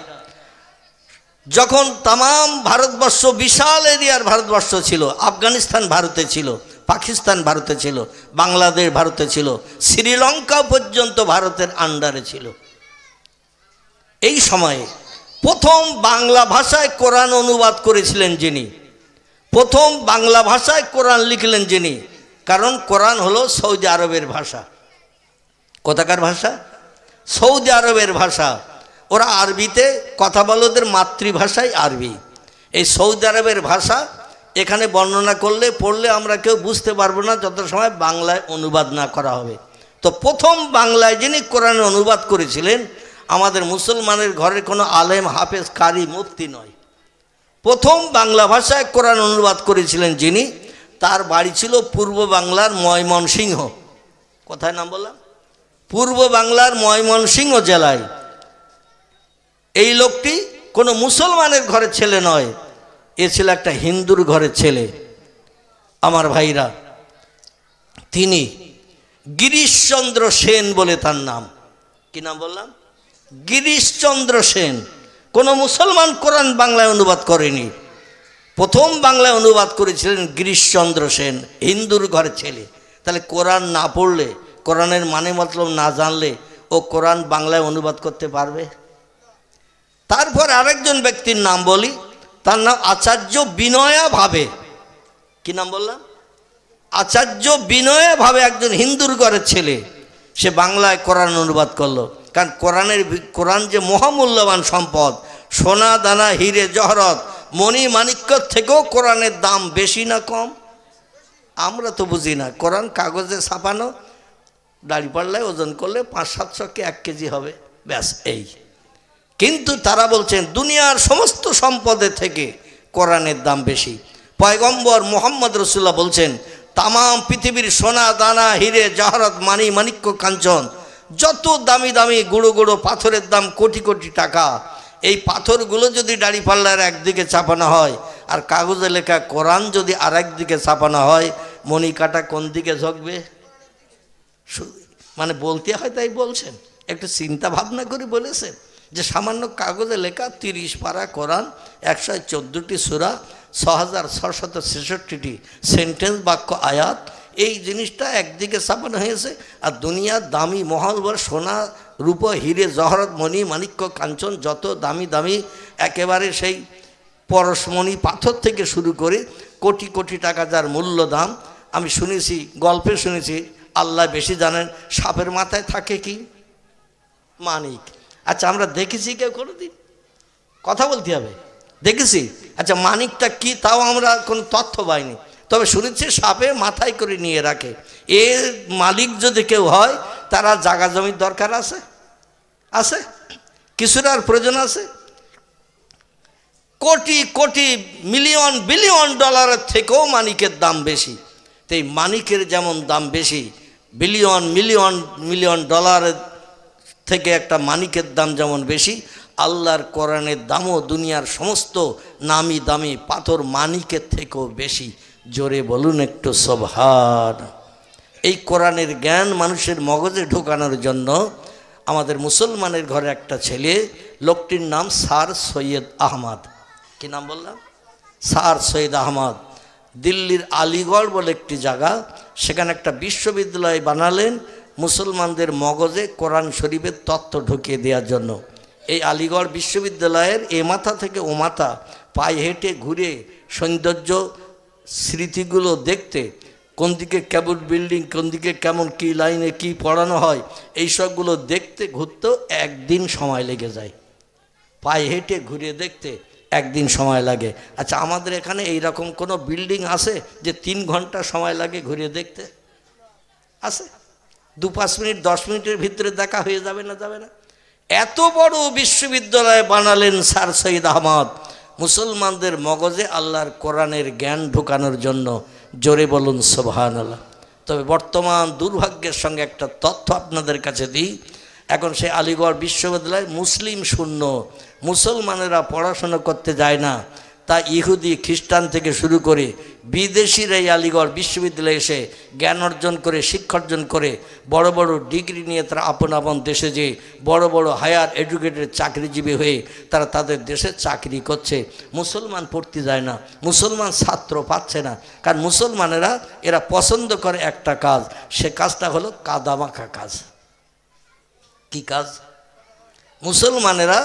যখন তাম ভারতবর্ষ বিশাল এরিয়ার ভারতবর্ষ ছিল, আফগানিস্তান ভারতে ছিল, পাকিস্তান ভারতে ছিল, বাংলাদেশ ভারতে ছিল, শ্রীলঙ্কা পর্যন্ত ভারতের আন্ডারে ছিল। এই সময়ে প্রথম বাংলা ভাষায় কোরআন অনুবাদ করেছিলেন যিনি, প্রথম বাংলা ভাষায় কোরআন লিখলেন যিনি, কারণ কোরআন হলো সৌদি আরবের ভাষা। কোথাকার ভাষা? সৌদি আরবের ভাষা। ওরা আরবিতে কথা বলে, ওদের মাতৃভাষাই আরবি। এই সৌদি আরবের ভাষা এখানে বর্ণনা করলে পড়লে আমরা কেউ বুঝতে পারবো না যত সময় বাংলায় অনুবাদ না করা হবে। তো প্রথম বাংলায় যিনি কোরআনে অনুবাদ করেছিলেন, আমাদের মুসলমানের ঘরের কোনো আলেম হাফেজ কারি মুফতি নয়, প্রথম বাংলা ভাষায় কোরআন অনুবাদ করেছিলেন যিনি, তার বাড়ি ছিল পূর্ব বাংলার ময়মনসিংহ। কোথায় নাম বললাম? পূর্ব বাংলার ময়মনসিংহ জেলায়। এই লোকটি কোনো মুসলমানের ঘরের ছেলে নয়, এ ছিল একটা হিন্দুর ঘরের ছেলে। আমার ভাইরা, তিনি গিরিশচন্দ্র সেন বলে তার নাম। কি নাম বললাম? গিরিশচন্দ্র সেন। কোনো মুসলমান কোরআন বাংলায় অনুবাদ করেনি, প্রথম বাংলায় অনুবাদ করেছিলেন গিরিশচন্দ্র সেন, হিন্দুর ঘরের ছেলে। তাহলে কোরআন না পড়লে, কোরআনের মানে মতলব না জানলে ও কোরআন বাংলায় অনুবাদ করতে পারবে? তারপর আরেকজন ব্যক্তির নাম বলি, তার নাম আচার্য বিনয়া ভাবে। কি নাম বললাম? আচার্য বিনয়া ভাবে, একজন হিন্দুর ঘরের ছেলে। সে বাংলায় কোরআন অনুবাদ করলো। কারণ কোরআন যে মহামূল্যবান সম্পদ, সোনা দানা হিরে জহরত মণি মাণিক্য থেকেও কোরআনের দাম বেশি না কম? আমরা তো বুঝি না। কোরআন কাগজে ছাপানো, দাঁড়িপাল্লায় ওজন করলে 500-700 কি 1 কেজি হবে, ব্যাস এই। কিন্তু তারা বলছেন দুনিয়ার সমস্ত সম্পদের থেকে কোরআনের দাম বেশি। পয়গম্বর মুহাম্মদ রাসূলুল্লাহ বলছেন, তাম পৃথিবীর সোনা দানা হিরে জহরত মানি মাণিক্য কাঞ্চন, যত দামি দামি গুঁড়ো গুঁড়ো পাথরের দাম কোটি কোটি টাকা, এই পাথরগুলো যদি দাঁড়িপাল্লার একদিকে চাপানো হয় আর কাগজে লেখা কোরআন যদি আর একদিকে চাপানো হয়, মণি কাটা কোন দিকে ঝুঁকবে? মানে বলতে হয় তাই বলছেন, একটু চিন্তা ভাবনা করে বলেছেন যে সামান্য কাগজে লেখা 30 পারা কোরআন, 114টি সূরা, 6666টি সেন্টেন্স বাক্য আয়াত, এই জিনিসটা একদিকে ছাপানো হয়েছে। আর দুনিয়ার দামি মহলভর সোনা রূপ হিরে জহরত মণি মাণিক্য কাঞ্চন যত দামি দামি একেবারে সেই পরশমণি পাথর থেকে শুরু করে কোটি কোটি টাকা যার মূল্য দাম, আমি শুনেছি, গল্পে শুনেছি, আল্লাহ বেশি জানেন, সাপের মাথায় থাকে কি? মানিক। আচ্ছা আমরা দেখেছি কেউ কোনোদিন? কথা বলতে হবে, দেখেছি? আচ্ছা মানিকটা কি তাও আমরা কোনো তথ্য পাইনি, তবে শুনেছি সাপে মাথায় করে নিয়ে রাখে। এর মালিক যদি কেউ হয় তারা জায়গা জমির দরকার আছে? আছে? কিছুর আর প্রয়োজন আছে? কোটি কোটি মিলিয়ন বিলিয়ন ডলারের থেকেও মানিকের দাম বেশি। তো এই মানিকের যেমন দাম বেশি, বিলিয়ন মিলিয়ন মিলিয়ন ডলারের থেকে একটা মানিকের দাম যেমন বেশি, আল্লাহর কোরআনের দামও দুনিয়ার সমস্ত নামি দামি পাথর মানিকের থেকেও বেশি। জোরে বলুন একটু সুবহান। এই কোরআনের জ্ঞান মানুষের মগজে ঢোকানোর জন্য আমাদের মুসলমানের ঘরে একটা ছেলে, লোকটির নাম স্যার সৈয়দ আহমদ। কি নাম বললাম? স্যার সৈয়দ আহমদ। দিল্লির আলিগড় বলে একটি জায়গা, সেখানে একটা বিশ্ববিদ্যালয় বানালেন মুসলমানদের মগজে কোরআন শরীফের তত্ত্ব ঢুকিয়ে দেওয়ার জন্য। এই আলিগড় বিশ্ববিদ্যালয়ের এ মাথা থেকে ও মাথা পায়ে হেঁটে ঘুরে সৌন্দর্য স্মৃতিগুলো দেখতে, কোন দিকে কেমন বিল্ডিং, কোন দিকে কেমন কি লাইনে কি পড়ানো হয়, এই সবগুলো দেখতে ঘুরতেও একদিন সময় লেগে যায়। পায়ে হেঁটে ঘুরে দেখতে একদিন সময় লাগে। আচ্ছা আমাদের এখানে এই রকম কোনো বিল্ডিং আছে যে 3 ঘন্টা সময় লাগে ঘুরে দেখতে? আছে? 2-5 মিনিট 10 মিনিটের ভিতরে দেখা হয়ে যাবে না? যাবে না? এত বড় বিশ্ববিদ্যালয় বানালেন স্যার সৈয়দ আহমদ মুসলমানদের মগজে আল্লাহর কোরআনের জ্ঞান ঢোকানোর জন্য। জোরে বলুন সুবহানাল্লাহ। তবে বর্তমান দুর্ভাগ্যের সঙ্গে একটা তথ্য আপনাদের কাছে দিই, এখন সে আলিগড় বিশ্ববিদ্যালয় মুসলিম শূন্য, মুসলমানেরা পড়াশোনা করতে যায় না। তা ইহুদি খ্রিস্টান থেকে শুরু করে বিদেশিরা এই আলিগড় বিশ্ববিদ্যালয়ে এসে জ্ঞান অর্জন করে, শিক্ষা অর্জন করে, বড় বড় ডিগ্রি নিয়ে তারা আপন আপন দেশে যে বড় বড় হায়ার এডুকেটেড চাকরিজীবী হয়ে তারা তাদের দেশে চাকরি করছে। মুসলমান পড়তে যায় না, মুসলমান ছাত্র পাচ্ছে না, কারণ মুসলমানেরা এরা পছন্দ করে একটা কাজ, সে কাজটা হলো কাদামাখা কাজ। কি কাজ? মুসলমানেরা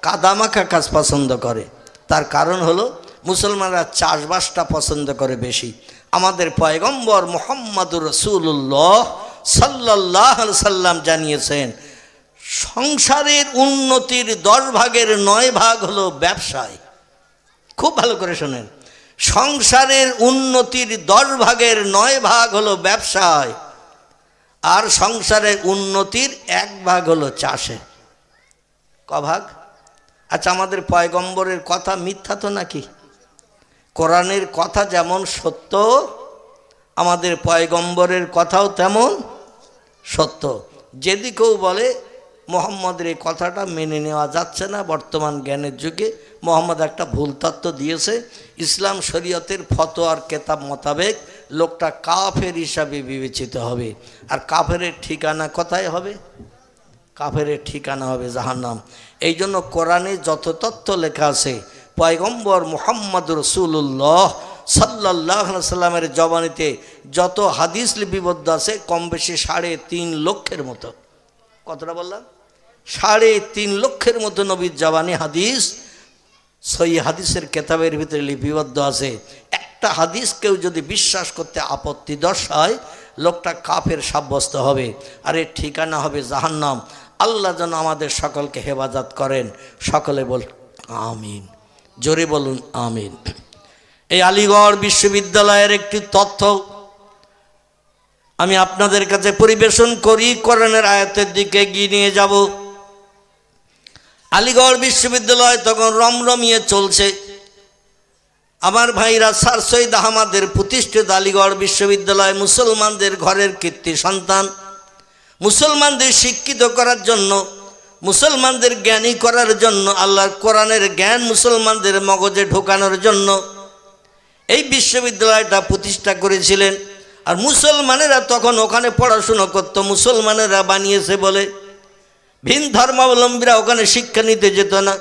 কাদামাখা কাজ পছন্দ করে। তার কারণ হলো মুসলমানরা চাষবাসটা পছন্দ করে বেশি। আমাদের পয়গম্বর মুহাম্মদুর রাসূলুল্লাহ সাল্লাল্লাহু আলাইহি সাল্লাম জানিয়েছেন, সংসারের উন্নতির 10 ভাগের 9 ভাগ হলো ব্যবসায়। খুব ভালো করে শোনেন, সংসারের উন্নতির 10 ভাগের 9 ভাগ হলো ব্যবসায়, আর সংসারের উন্নতির 1 ভাগ হলো চাষে। ক ভাগ? আচ্ছা আমাদের পয়গম্বরের কথা মিথ্যা তো নাকি? কোরআনের কথা যেমন সত্য, আমাদের পয়গম্বরের কথাও তেমন সত্য। যদি কেউ বলে মোহাম্মদের এই কথাটা মেনে নেওয়া যাচ্ছে না, বর্তমান জ্ঞানের যুগে মোহাম্মদ একটা ভুল তত্ত্ব দিয়েছে, ইসলাম শরীয়তের ফতোয়ার কেতাব মোতাবেক লোকটা কাফের হিসাবে বিবেচিত হবে। আর কাফেরের ঠিকানা কোথায় হবে? কাফেরের ঠিকানা হবে জাহান্নাম। এই জন্য কোরআনে যত তথ্য লেখা আছে, পয়গম্বর মুহাম্মদুর রাসূলুল্লাহ সাল্লাল্লাহু আলাইহি সাল্লামের জবানিতে যত হাদিস লিপিবদ্ধ আছে, কম বেশি 3.5 লক্ষের মতো। কতটা বললাম? 3.5 লক্ষের মতো নবীর জবানি হাদিস সহিহ হাদিসের কেতাবের ভিতরে লিপিবদ্ধ আছে। একটা হাদিস কেউ যদি বিশ্বাস করতে আপত্তি দর্শায়, লোকটা কাফের সাব্যস্ত হবে, আর এর ঠিকানা হবে জাহান্নাম। আল্লাহ যেন আমাদের সকলকে হেফাজত করেন। সকলে বল আমিন। জোরে বলুন আমিন। এই আলিগড় বিশ্ববিদ্যালয়ের একটি তথ্য আমি আপনাদের কাছে পরিবেশন করি, কোরআনের আয়াতের দিকে এগিয়ে নিয়ে যাব। আলিগড় বিশ্ববিদ্যালয় তখন রমরমিয়ে চলছে। আমার ভাইরা, স্যার সৈয়দ আহমদের প্রতিষ্ঠিত আলিগড় বিশ্ববিদ্যালয় মুসলমানদের ঘরের কীর্তি সন্তান। মুসলমানদের শিক্ষিত করার জন্য, মুসলমানদের জ্ঞানী করার জন্য, আল্লাহর কোরআনের জ্ঞান মুসলমানদের মগজে ঢোকানোর জন্য এই বিশ্ববিদ্যালয়টা প্রতিষ্ঠা করেছিলেন আর মুসলমানেরা তখন ওখানে পড়াশুনো করতো, মুসলমানেরা বানিয়েছে বলে। ভিন ধর্মাবলম্বীরা ওখানে শিক্ষা নিতে যেত না,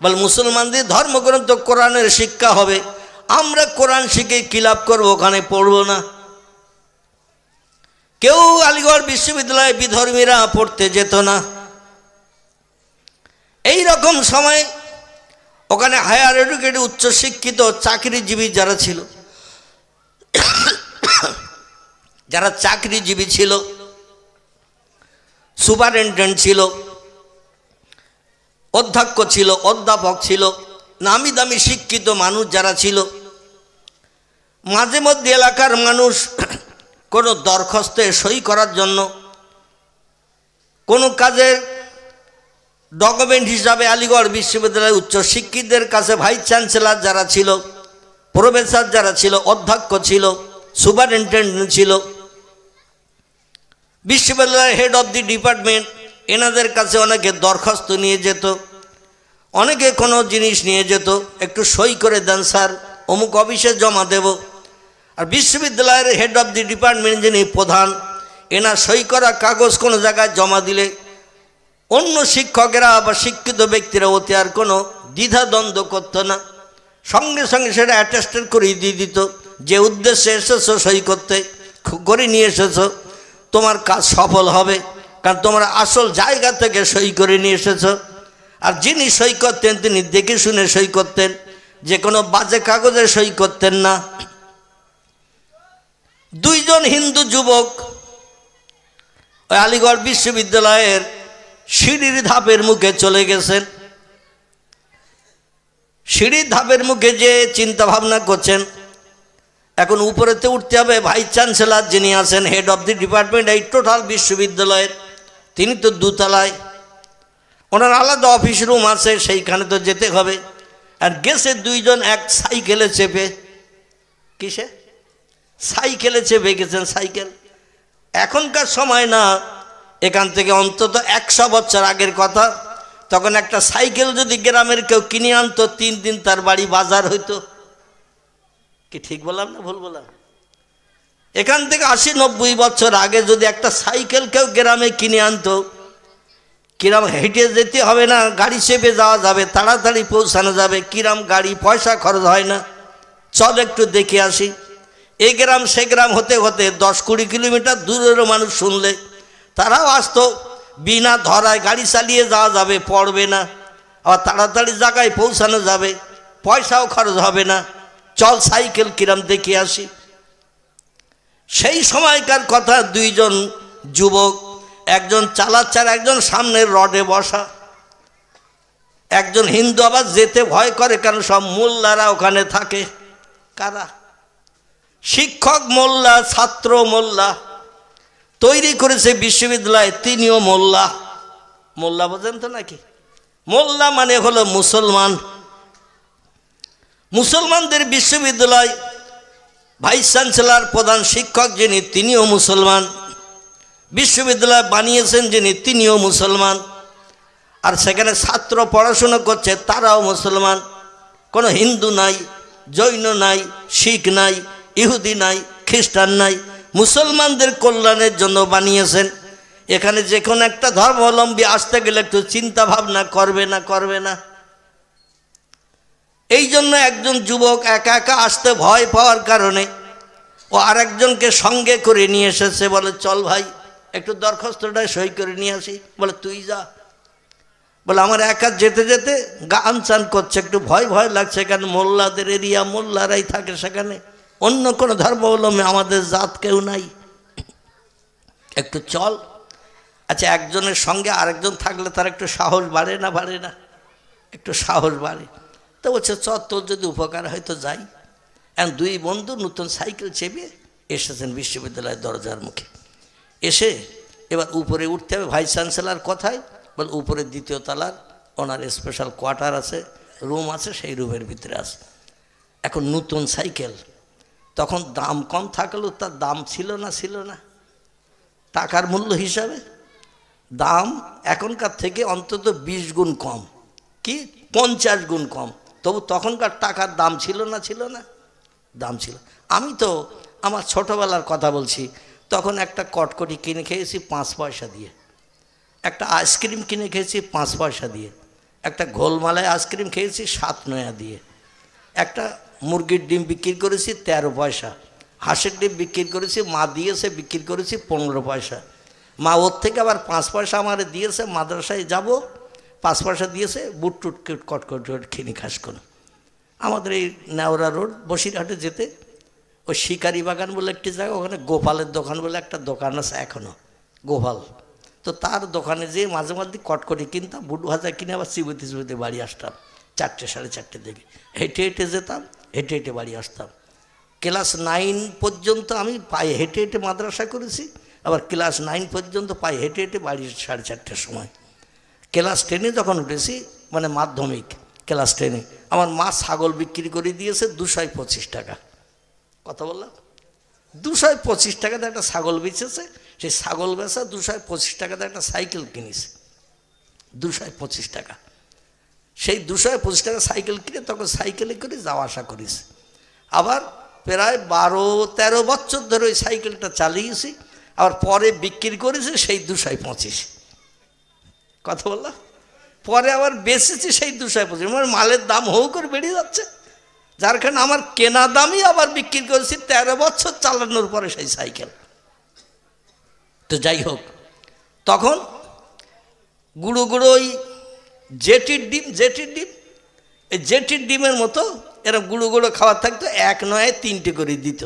বল মুসলমানদের ধর্মগ্রন্থ কোরআনের শিক্ষা হবে, আমরা কোরআন শিখে কি লাভ করবো, ওখানে পড়বো না। কেউ আলিগড় বিশ্ববিদ্যালয়ে বিধর্মীরা পড়তে যেত না। এই রকম সময় ওখানে হায়ার এডুকেটেড উচ্চশিক্ষিত চাকরিজীবী যারা ছিল, যারা চাকরিজীবী ছিল, সুপারিনটেন্ডেন্ট ছিল, অধ্যক্ষ ছিল, অধ্যাপক ছিল, নামি দামি শিক্ষিত মানুষ যারা ছিল, মাঝে মধ্যে এলাকার মানুষ কোনো দরখাস্তে সই করার জন্য, কোনো কাজের ডকুমেন্ট হিসাবে আলিগড় বিশ্ববিদ্যালয়ের উচ্চশিক্ষিতদের কাছে ভাইস চ্যান্সেলর যারা ছিল, প্রফেসর যারা ছিল, অধ্যক্ষ ছিল, সুপারিনটেন্ডেন্ট ছিল, বিশ্ববিদ্যালয়ের হেড অফ দি ডিপার্টমেন্ট, এনাদের কাছে অনেকে দরখাস্ত নিয়ে যেত, অনেকে কোনো জিনিস নিয়ে যেত, একটু সই করে দেন স্যার, অমুক অফিসে জমা দেব। আর বিশ্ববিদ্যালয়ের হেড অফ দি ডিপার্টমেন্ট যিনি প্রধান, এনার সই করা কাগজ কোনো জায়গায় জমা দিলে অন্য শিক্ষকেরা বা শিক্ষিত ব্যক্তিরা ওতে আর কোনো দ্বিধাদ্বন্দ্ব করতো না, সঙ্গে সঙ্গে সেটা অ্যাটেস্টেড করিয়ে দিয়ে দিত, যে উদ্দেশ্যে এসেছো সই করতে করে নিয়ে এসেছো, তোমার কাজ সফল হবে, কারণ তোমরা আসল জায়গা থেকে সই করে নিয়ে এসেছো। আর যিনি সই করতেন তিনি দেখে শুনে সই করতেন, যে কোনো বাজে কাগজে সই করতেন না। দুইজন হিন্দু যুবক ওই আলিগড় বিশ্ববিদ্যালয়ের সিঁড়ির ধাপের মুখে চলে গেছেন। সিঁড়ির ধাপের মুখে যে চিন্তা ভাবনা করছেন, এখন উপরেতে উঠতে হবে, ভাইস চ্যান্সেলর যিনি আছেন, হেড অফ দি ডিপার্টমেন্ট এই টোটাল বিশ্ববিদ্যালয়ের, তিনি তো দোতলায়, ওনার আলাদা অফিস রুম আছে, সেইখানে তো যেতে হবে। আর গেছে দুইজন এক সাইকেলে চেপে, কিসে সাইকেলে চেপে গেছেন, সাইকেল। এখনকার সময় না, এখান থেকে অন্তত 100 বছর আগের কথা, তখন একটা সাইকেল যদি গ্রামের কেউ কিনে আনতো, 3 দিন তার বাড়ি বাজার হইতো। কি ঠিক বললাম না ভুল বললাম? এখান থেকে 80-90 বছর আগে যদি একটা সাইকেল কেউ গ্রামে কিনে আনতো, কিরাম হেঁটে যেতে হবে না, গাড়ি চেপে যাওয়া যাবে, তাড়াতাড়ি পৌঁছানো যাবে, কিরাম গাড়ি পয়সা খরচ হয় না, চল একটু দেখে আসি। এই গ্রাম সে গ্রাম হতে হতে 10-20 কিলোমিটার দূরেরও মানুষ শুনলে তারাও আসতো, বিনা ধরায় গাড়ি চালিয়ে যাওয়া যাবে, পড়বে না, আবার তাড়াতাড়ি জায়গায় পৌঁছানো যাবে, পয়সাও খরচ হবে না, চল সাইকেল কিরাম দেখে আসি। সেই সময়কার কথা, দুইজন যুবক, একজন চালাচ্ছে আর একজন সামনের রডে বসা। একজন হিন্দু আবার যেতে ভয় করে, কারণ সব মোল্লারা ওখানে থাকে। কারা? শিক্ষক মোল্লা, ছাত্র মোল্লা, তৈরি করেছে বিশ্ববিদ্যালয়, তিনিও মোল্লা। মোল্লা বোঝেন তো নাকি? মোল্লা মানে হলো মুসলমান। মুসলমানদের বিশ্ববিদ্যালয়, ভাইস চ্যান্সেলর প্রধান শিক্ষক যিনি, তিনিও মুসলমান। বিশ্ববিদ্যালয় বানিয়েছেন যিনি, তিনিও মুসলমান। আর সেখানে ছাত্র পড়াশুনো করছে, তারাও মুসলমান। কোনো হিন্দু নাই, জৈন নাই, শিখ নাই, ইহুদি নাই, খ্রিস্টান নাই, মুসলমানদের কল্যাণের জন্য বানিয়েছেন। এখানে যে কোনো একটা ধর্মাবলম্বী আসতে গেলে একটু চিন্তা ভাবনা করবে না, করবে না? এই জন্য একজন যুবক একা একা আসতে ভয় পাওয়ার কারণে ও আরেকজনকে সঙ্গে করে নিয়ে এসেছে, বলে চল ভাই একটু দরখাস্তটা সই করে নিয়ে আসি। বলে তুই যা। বলে আমার একা যেতে যেতে গান চান করছে, একটু ভয় ভয় লাগছে, কারণ মোল্লাদের এরিয়া, মোল্লারাই থাকে সেখানে, অন্য কোনো ধর্মাবলম্বী আমাদের জাত কেউ নাই, একটু চল। আচ্ছা, একজনের সঙ্গে আরেকজন থাকলে তার একটু সাহস বাড়ে না, বাড়ে না? একটু সাহস বাড়ে। তো বলছে চ, তোর যদি উপকার হয় তো যাই। এখন দুই বন্ধু নতুন সাইকেল চেপে এসেছেন বিশ্ববিদ্যালয়ের দরজার মুখে। এসে এবার উপরে উঠতে হবে, ভাইস চ্যান্সেলর কথায় বল উপরে 2য় তলার ওনার স্পেশাল কোয়ার্টার আছে, রুম আছে, সেই রুমের ভিতরে আছে। এখন নতুন সাইকেল, তখন দাম কম থাকলেও তার দাম ছিল না, ছিল না টাকার মূল্য হিসাবে দাম এখনকার থেকে অন্তত 20 গুণ কম, কি 50 গুণ কম। তবু তখনকার টাকার দাম ছিল না, ছিল না? দাম ছিল। আমি তো আমার ছোটোবেলার কথা বলছি, তখন একটা কটকটি কিনে খেয়েছি 5 পয়সা দিয়ে, একটা আইসক্রিম কিনে খেয়েছি 5 পয়সা দিয়ে, একটা গোলমালাই আইসক্রিম খেয়েছি 7 নয়া দিয়ে, একটা মুরগির ডিম বিক্রি করেছি 13 পয়সা, হাঁসের ডিম বিক্রি করেছি, মা দিয়েছে বিক্রি করেছি 15 পয়সা। মা ওর থেকে আবার 5 পয়সা আমার দিয়েছে, মাদ্রাসায় যাব 5 পয়সা দিয়েছে, বুট টুট কটকট খেনি খাস করে। আমাদের এই নেওড়া রোড বসিরহাটে যেতে ওই শিকারি বাগান বলে একটি জায়গা, ওখানে গোপালের দোকান বলে একটা দোকান আছে এখনও, গোপাল। তো তার দোকানে যেয়ে মাঝে মাঝে কটকটি কিনতাম, বুট ভাজা কিনে আবার চিবুতে চিবুতে বাড়ি আসতাম 4টে 4:30 দিকে, হেঁটে হেঁটে যেতাম, হেঁটে হেঁটে বাড়ি আসতাম। ক্লাস 9 পর্যন্ত আমি পায়ে হেঁটে হেঁটে মাদ্রাসা করেছি, আবার ক্লাস 9 পর্যন্ত পায়ে হেঁটে হেঁটে বাড়ি 4:30টার সময়। ক্লাস 10-এ যখন উঠেছি, মানে মাধ্যমিক ক্লাস 10-এ, আমার মা ছাগল বিক্রি করে দিয়েছে 225 টাকা। কথা বললাম 225 টাকাতে একটা ছাগল বেচেছে, সেই ছাগল বেচা 225 টাকাতে একটা সাইকেল কিনেছে 225 টাকা। সেই 225 টাকা সাইকেল কিনে তখন সাইকেলে করে যাওয়া আসা করেছে। আবার প্রায় 12-13 বছর ধরে ওই সাইকেলটা চালিয়েছি, আবার পরে বিক্রি করেছে সেই 225। কথা বললাম, পরে আবার বেচেছি সেই 225। মানে মালের দাম হৌ করে বেড়ে যাচ্ছে, যার কারণে আমার কেনা দামই আবার বিক্রি করেছি 13 বছর চালানোর পরে সেই সাইকেল। তো যাই হোক, তখন গুঁড়ো গুঁড়ো ওই জেটির ডিম এই জেটির ডিমের মতো এরকম গুঁড়ো গুঁড়ো খাওয়ার থাকতো, 1 নয় 3টে করে দিত।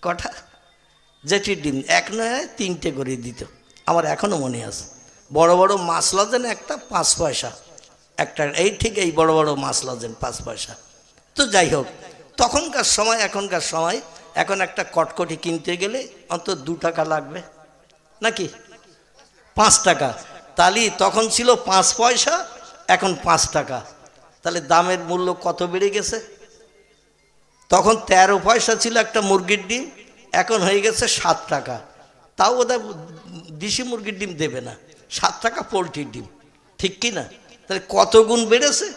কটা জেটির ডিম 1 নয় 3টে করে দিত, আমার এখনও মনে আছে। বড় বড় মাছ লজেন একটা 5 পয়সা একটা, এই ঠিক এই বড় বড় মাছ লজেন 5 পয়সা। তো যাই হোক, তখনকার সময় এখনকার সময়, এখন একটা কটকটি কিনতে গেলে অন্তত 2 টাকা লাগবে নাকি 5 টাকা, তাহলে তখন ছিল 5 পয়সা, এখন 5 টাকা, তাহলে দামের মূল্য কত বেড়ে গেছে। তখন 13 পয়সা ছিল একটা মুরগির ডিম, এখন হয়ে গেছে 7 টাকা। তাও ওদের দেশি মুরগির ডিম দেবে না, 7 টাকা পোলট্রির ডিম, ঠিক কি না? তাহলে কত গুণ বেড়েছে।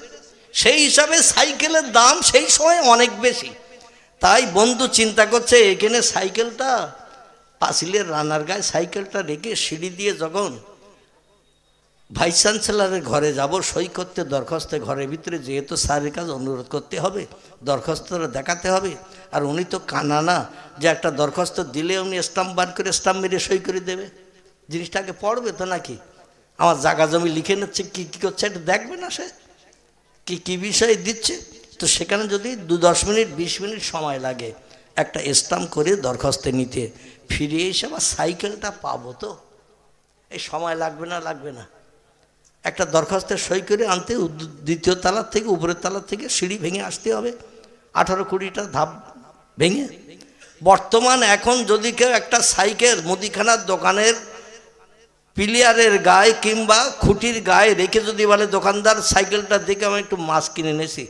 সেই হিসাবে সাইকেলের দাম সেই সময় অনেক বেশি। তাই বন্ধু চিন্তা করছে, এখানে সাইকেলটা পাঁচিলের রানার গায়ে সাইকেলটা রেখে সিঁড়ি দিয়ে যখন ভাইস চ্যান্সেলরের ঘরে যাব সই করতে, দরখাস্তে ঘরের ভিতরে যেহেতু স্যারের কাছে অনুরোধ করতে হবে, দরখাস্তটা দেখাতে হবে, আর উনি তো কানা না যে একটা দরখাস্ত দিলে উনি স্টাম্প বার করে স্টাম্প মেরে সই করে দেবে। জিনিসটাকে পড়বে তো নাকি, আমার জায়গা জমি লিখে নিচ্ছে, কী কী করছে এটা দেখবে না সে, কী বিষয়ে দিচ্ছে। তো সেখানে যদি 10 মিনিট 20 মিনিট সময় লাগে একটা স্টাম্প করে দরখাস্তে নিতে, ফিরে এসে আবার সাইকেলটা পাবো, তো এই সময় লাগবে না? লাগবে না? একটা দরখাস্তের সই করে আনতে 2য় তলার থেকে উপরের তলার থেকে সিঁড়ি ভেঙে আসতে হবে 18-20টা ধাপ ভেঙে। বর্তমান এখন যদি কেউ একটা সাইকেল মুদিখানার দোকানের পিলিয়ারের গায়ে কিংবা খুঁটির গায়ে রেখে যদি বলে, দোকানদার সাইকেলটা দেখে আমি একটু মাছ কিনে এনেছি,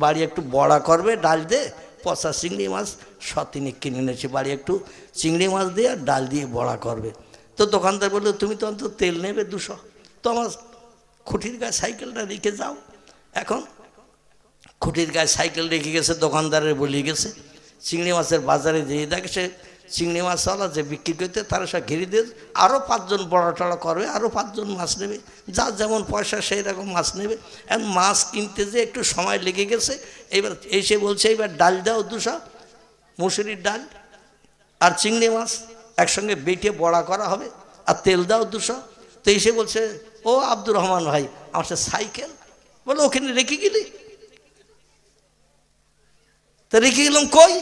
বাড়ি একটু বড়া করবে ডাল দিয়ে, পচা চিংড়ি মাছ 100-3 কিনে এনেছি, বাড়ি একটু চিংড়ি মাছ দিয়ে আর ডাল দিয়ে বড়া করবে। তো দোকানদার বললো, তুমি তো অন্তত তেল নেবে 200, তো আমার খুঁটির গায়ে সাইকেলটা রেখে যাও। এখন খুঁটির গায়ে সাইকেল রেখে গেছে, দোকানদারের বলিয়ে গেছে, চিংড়ি মাছের বাজারে যেয়ে দেখে সে চিংড়ি মাছওয়ালা যে বিক্রি করতে, তারা সব ঘিরে দিয়ে আরও 5 জন বড়া টড়া করবে, আরও 5 জন মাছ নেবে, যার যেমন পয়সা সেই রকম মাছ নেবে। এখন মাছ কিনতে যে একটু সময় লেগে গেছে, এবার এসে বলছে এবার ডাল দাও 200, মুসুরির ডাল আর চিংড়ি মাছ একসঙ্গে বেটে বড়া করা হবে, আর তেল দাও 200। তো এসে বলছে, ও আব্দুর রহমান ভাই, আমার সে সাইকেল, বলে ওখানে রেখে গেলি। তা রেখে গেলাম কই?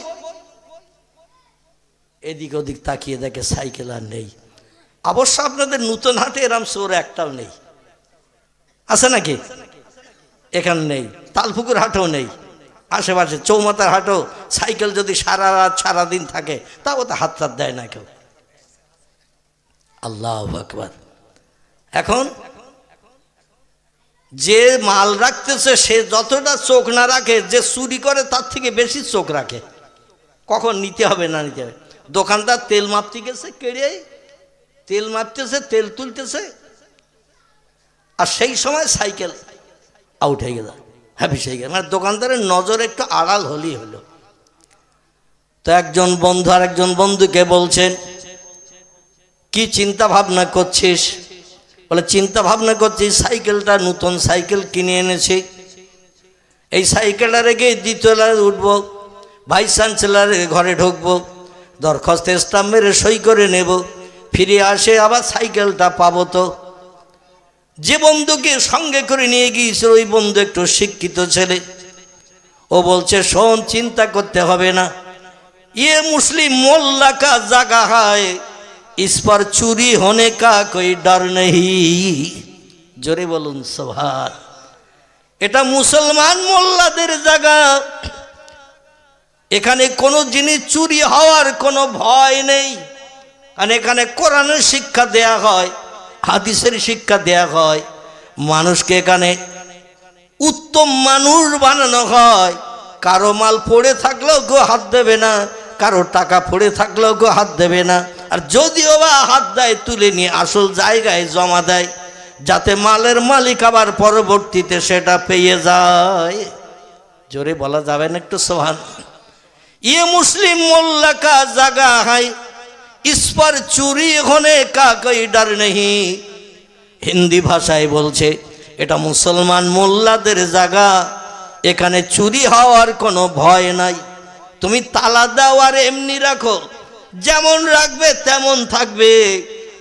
এদিক ওদিক তাকিয়ে দেখে সাইকেল আর নেই। অবশ্য আপনাদের নতুন হাটে এরম চোর একটাও নেই, আছে নাকি? এখানে নেই, তালপুকুর হাটেও নেই, আশেপাশে চৌমাথার হাটেও সাইকেল যদি সারা রাত সারাদিন থাকে তাও তো হাত টাত দেয় না কেউ। আল্লাহু আকবার। এখন যে মাল রাখতেছে সে যতটা চোখ না রাখে, যে চুরি করে তার থেকে বেশি চোখ রাখে, কখন নিতে হবে না নিতে হবে। দোকানদার তেল মাপতে গেছে, কেড়ে তেল মাপতেছে, তেল তুলতেছে, আর সেই সময় সাইকেল আউট হয়ে গেল, হ্যাপিস হয়ে গেল। মানে দোকানদারের নজর একটু আড়াল হলেই হলো। তো একজন বন্ধু আর একজন বন্ধুকে বলছেন, কি চিন্তা ভাবনা করছিস? বলে, চিন্তা ভাবনা করছি সাইকেলটা, নতুন সাইকেল কিনে এনেছি, এই সাইকেলটা রেখে দ্বিতীয়তলায় উঠবো, ভাইস চ্যান্সেলরের ঘরে ঢুকবো, দরখাস্ত স্টাম্প মেরে সই করে নেব, ফিরে আসে আবার সাইকেলটা পাবো। তো যে বন্ধুকে সঙ্গে করে নিয়ে গিয়েছিল ওই বন্ধু একটু শিক্ষিত ছেলে, ও বলছে, শোন, চিন্তা করতে হবে না, ये मुस्लिम मोल्ला का जगह है, इस पर चोरी होने का कोई डर नहीं। जोरे बोलून सुभान। এটা মুসলমান মোল্লাদের জায়গা, এখানে কোনো জিনিস চুরি হওয়ার কোনো ভয় নেই, কারণ এখানে কোরআনের শিক্ষা দেয়া হয়, হাদিসের শিক্ষা দেয়া হয়, মানুষকে এখানে উত্তম মানুষ বানানো হয়। কারো মাল পড়ে থাকলেও কেউ হাত দেবে না, কারো টাকা পড়ে থাকলেও কেউ হাত দেবে না, আর যদিও বা হাত দেয় তুলে নিয়ে আসল জায়গায় জমা দেয়, যাতে মালের মালিক আবার পরবর্তীতে সেটা পেয়ে যায়। জোরে বলা যাবে না একটু সুবহান। ये मुस्लिम मोल्ला का जगह है, इस पर चोरी होने का कोई डर नहीं। হিন্দি ভাষায় বলছে, এটা মুসলমান মোল্লাদের জায়গা, এখানে চুরি হওয়ার কোনো ভয় নাই। তুমি তালা দাও আর এমনি রাখো, যেমন রাখবে তেমন থাকবে,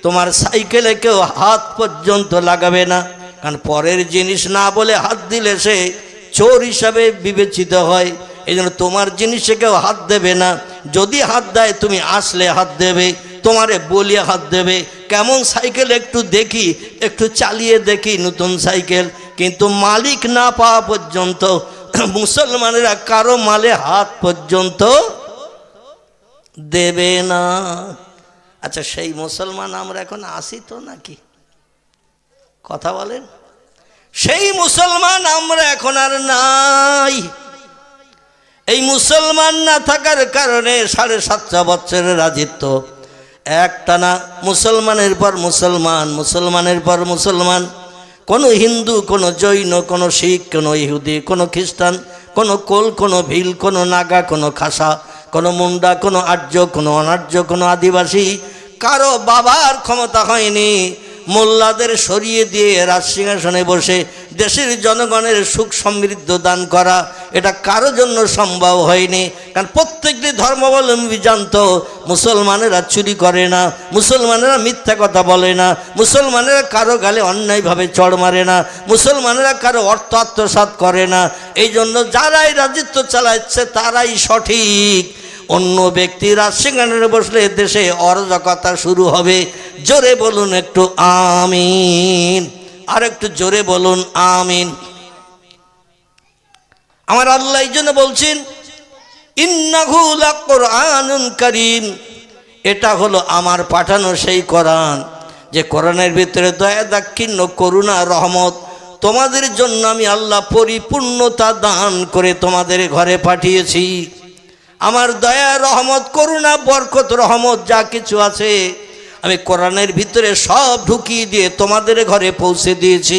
তোমার সাইকেলে কেউ হাত পর্যন্ত লাগাবে না, কারণ পরের জিনিস না বলে হাত দিলে সে চোর হিসাবে বিবেচিত হয়। এই জন্য তোমার জিনিসে কেউ হাত দেবে না, যদি হাত দেয় তুমি আসলে হাত দেবে, তোমারে বলিয়ে হাত দেবে। কেমন সাইকেল একটু দেখি, একটু চালিয়ে দেখি নতুন সাইকেল, কিন্তু মালিক না পাওয়া পর্যন্ত মুসলমানেরা কারো মালে হাত পর্যন্ত দেবে না। আচ্ছা, সেই মুসলমান আমরা এখন আসি তো নাকি? কথা বলেন, সেই মুসলমান আমরা এখন আর নাই। এই মুসলমান না থাকার কারণে 750 বছরের রাজত্ব একটানা মুসলমানের পর মুসলমান, মুসলমানের পর মুসলমান, কোনো হিন্দু, কোনো জৈন, কোনো শিখ, কোনো ইহুদি, কোনো খ্রিস্টান, কোনো কোল, কোনো ভিল, কোনো নাগা, কোনো খাসা, কোনো মুন্ডা, কোনো আর্য, কোনো অনার্য, কোনো আদিবাসী, কারো বাবার ক্ষমতা হয়নি মোল্লাদের সরিয়ে দিয়ে রাজসিংহাসনে বসে দেশের জনগণের সুখ সমৃদ্ধ দান করা। এটা কারো জন্য সম্ভব হয়নি, কারণ প্রত্যেকটি ধর্মাবলম্বী জানতো মুসলমানেরা চুরি করে না, মুসলমানেরা মিথ্যা কথা বলে না, মুসলমানেরা কারো গালে অন্যায়ভাবে চড় মারে না, মুসলমানেরা কারো অর্থ আত্মসাৎ করে না। এই জন্য যারাই রাজত্ব চালাচ্ছে তারাই সঠিক। অন্য ব্যক্তি রাজসিংহাসনে বসলে দেশে অরাজকতা শুরু হবে। জোরে বলুন একটু আমিন, আর একটু জোরে বলুন আমিন। আমার আল্লাহ এই জন্য বলছেন, ইন্নাহু লাকুরআনুন কারীম, এটা হলো আমার পাঠানো সেই কোরআন, যে কোরআনের ভিতরে দয়া, দাক্ষিণ্য, করুণা, রহমত, তোমাদের জন্য আমি আল্লাহ পরিপূর্ণতা দান করে তোমাদের ঘরে পাঠিয়েছি। আমার দয়া, রহমত, করুণা, বরকত, রহমত যা কিছু আছে আমি কোরআনের ভিতরে সব ঢুকিয়ে দিয়ে তোমাদের ঘরে পৌঁছে দিয়েছি।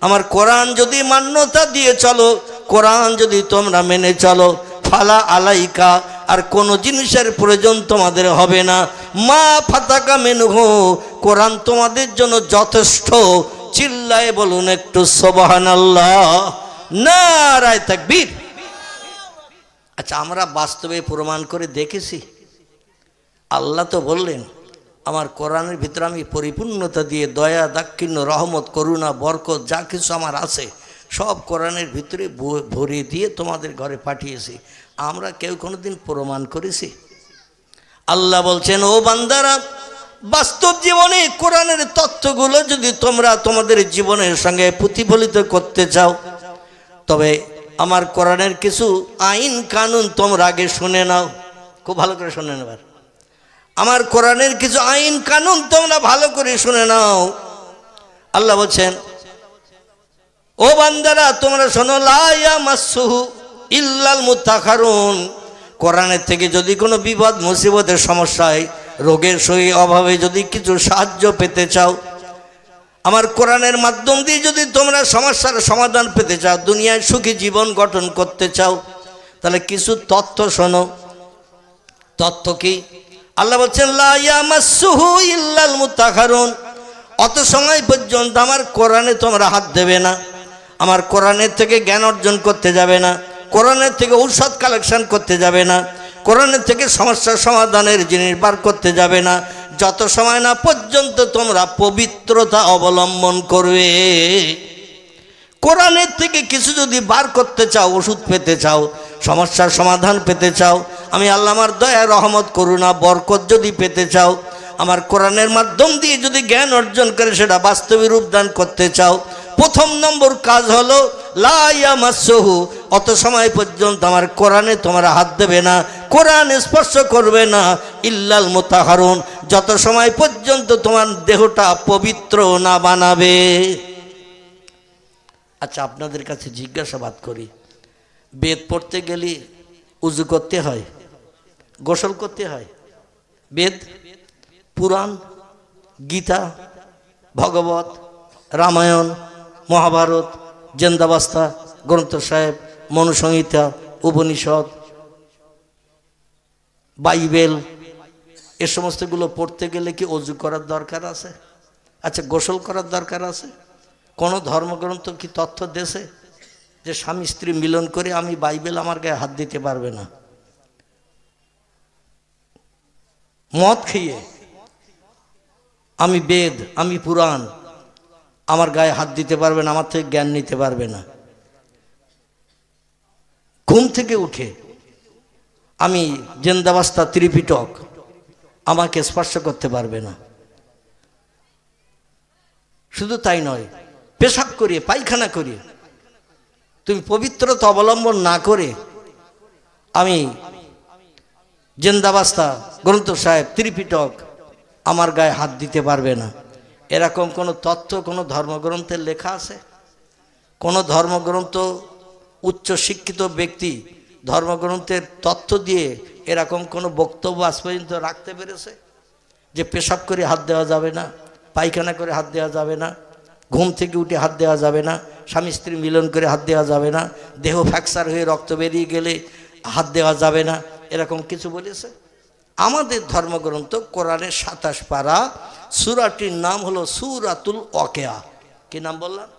আমার কোরআন যদি মান্যতা দিয়ে চলো, কোরআন যদি তোমরা মেনে চলো, ফালা আলাইকা, আর কোনো জিনিসের প্রয়োজন তোমাদের হবে না। মা ফাতাকা মেনহু, কোরআন তোমাদের জন্য যথেষ্ট। চিল্লায়ে বলুন একটু সুবহানাল্লাহ, নারায়ে তাকবীর। আচ্ছা, আমরা বাস্তবে প্রমাণ করে দেখেছি। আল্লাহ তো বললেন আমার কোরআনের ভিতরে আমি পরিপূর্ণতা দিয়ে দয়া, দাক্ষিণ্য, রহমত, করুণা, বরকত যা কিছু আমার আছে সব কোরআনের ভিতরে ভরিয়ে দিয়ে তোমাদের ঘরে পাঠিয়েছি। আমরা কেউ কোনোদিন প্রমাণ করেছি? আল্লাহ বলছেন, ও বান্দারা, বাস্তব জীবনে কোরআনের তথ্যগুলো যদি তোমরা তোমাদের জীবনের সঙ্গে প্রতিফলিত করতে চাও, তবে আমার কোরআনের কিছু আইন কানুন তোমরা আগে শুনে নাও। খুব ভালো করে শুনে নেবার, আমার কোরআনের কিছু আইন কানুন তোমরা ভালো করে শুনে নাও। আল্লাহ বলছেন, ও বান্দারা তোমরা শোনো, লা ইয়ামাসসুহু ইল্লাল মুত্তাখারুন, কোরআনের থেকে যদি কোনো বিপদ মুসিবতের সমস্যায়, রোগের সহি অভাবে যদি কিছু সাহায্য পেতে চাও, আমার কোরআনের মাধ্যম দিয়ে যদি তোমরা সমস্যার সমাধান পেতে চাও, দুনিয়ায় সুখী জীবন গঠন করতে চাও, তাহলে কিছু তথ্য শোনো। তথ্য কি? আল্লাহ বলছেন লা ইয়ামাসসুহু ইল্লাল মুতাহহারুন, অত সময় পর্যন্ত আমার কোরআনে তোমরা হাত দেবে না, আমার কোরআনের থেকে জ্ঞান অর্জন করতে যাবে না, কোরআনের থেকে ঔষধ কালেকশন করতে যাবে না, কোরআনের থেকে সমস্যা সমাধানের জিনিস বার করতে যাবে না, যত সময় না পর্যন্ত তোমরা পবিত্রতা অবলম্বন করবে। কোরআনের থেকে কিছু যদি বার করতে চাও, ওষুধ পেতে চাও, সমস্যার সমাধান পেতে চাও, আমি আল্লাহ আমার দয়া রহমত করুণা বরকত যদি পেতে চাও, আমার কোরআনের মাধ্যম দিয়ে যদি জ্ঞান অর্জন করে সেটা বাস্তবে রূপদান করতে চাও, প্রথম নম্বর কাজ হলো লা ইয়ামাসসুহু, অত সময় পর্যন্ত আমার কোরআনে তোমরা হাত দেবে না, কোরআন স্পর্শ করবে না, ইল্লাল মুতাহহারুন, যত সময় পর্যন্ত তোমার দেহটা পবিত্র না বানাবে। আচ্ছা, আপনাদের কাছে জিজ্ঞাসাবাদ করি, বেদ পড়তে গেলে উজু করতে হয়, গোসল করতে হয়? বেদ, পুরাণ, গীতা, ভগবত, রামায়ণ, মহাভারত, জেন্দাবাস্তা, গ্রন্থ সাহেব, মনুসংহিতা, উপনিষদ, বাইবেল, এ সমস্তগুলো পড়তে গেলে কি অজু করার দরকার আছে? আচ্ছা, গোসল করার দরকার আছে? কোনো ধর্মগ্রন্থ কি তথ্য দেশে যে স্বামী স্ত্রী মিলন করে আমি বাইবেল আমার গায়ে হাত দিতে পারবে না? মদ খেয়ে আমি বেদ, আমি পুরাণ, আমার গায়ে হাত দিতে পারবে না, আমার থেকে জ্ঞান নিতে পারবে না। ঘুম থেকে উঠে আমি জেন্দাবাস্তা ত্রিপিটক, আমাকে স্পর্শ করতে পারবে না। শুধু তাই নয়, পেশাব করিয়ে, পায়খানা করিয়ে তুমি পবিত্রতা অবলম্বন না করে আমি জেন্দাবাস্তা, গ্রন্থ সাহেব, ত্রিপিটক, আমার গায়ে হাত দিতে পারবে না। এরকম কোনো তথ্য কোনো ধর্মগ্রন্থের লেখা আছে? কোনো ধর্মগ্রন্থ উচ্চ শিক্ষিত ব্যক্তি ধর্মগ্রন্থের তথ্য দিয়ে এরকম কোনো বক্তব্য আজ পর্যন্ত রাখতে পেরেছে যে পেশাব করে হাত দেওয়া যাবে না, পায়খানা করে হাত দেওয়া যাবে না, ঘুম থেকে উঠে হাত দেওয়া যাবে না, স্বামী স্ত্রী মিলন করে হাত দেওয়া যাবে না, দেহ ফ্র্যাকচার হয়ে রক্ত বেরিয়ে গেলে হাত দেওয়া যাবে না, এরকম কিছু বলেছে? আমাদের ধর্মগ্রন্থ কোরআনের 27 পারা, সূরাটির নাম হলো সূরাতুল ওয়াকিয়া। কি নাম বললাম?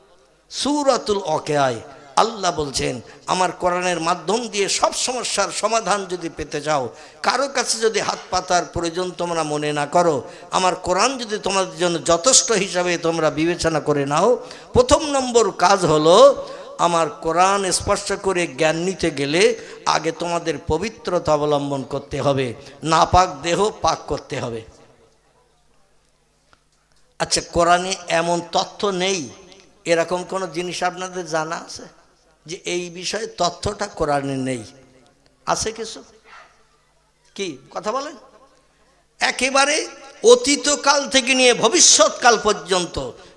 সূরাতুল ওয়াকিয়ায় আল্লাহ বলছেন আমার কোরআনের মাধ্যম দিয়ে সব সমস্যার সমাধান যদি পেতে চাও, কারো কাছে যদি হাত পাতার প্রয়োজন তোমরা মনে না করো, আমার কোরআন যদি তোমাদের জন্য যথেষ্ট হিসাবে তোমরা বিবেচনা করে নাও, প্রথম নম্বর কাজ হলো আমার কোরআন স্পর্শ করে জ্ঞান নিতে গেলে আগে তোমাদের পবিত্রতা অবলম্বন করতে হবে, নাপাক দেহ পাক করতে হবে। আচ্ছা, কোরআনে এমন তথ্য নেই এরকম কোনো জিনিস আপনাদের জানা আছে যে এই বিষয়ে তথ্যটা কোরআনে নেই? আছে কিছু? কি কথা বলেন? একেবারে অতীতকাল থেকে নিয়ে ভবিষ্যৎকাল পর্যন্ত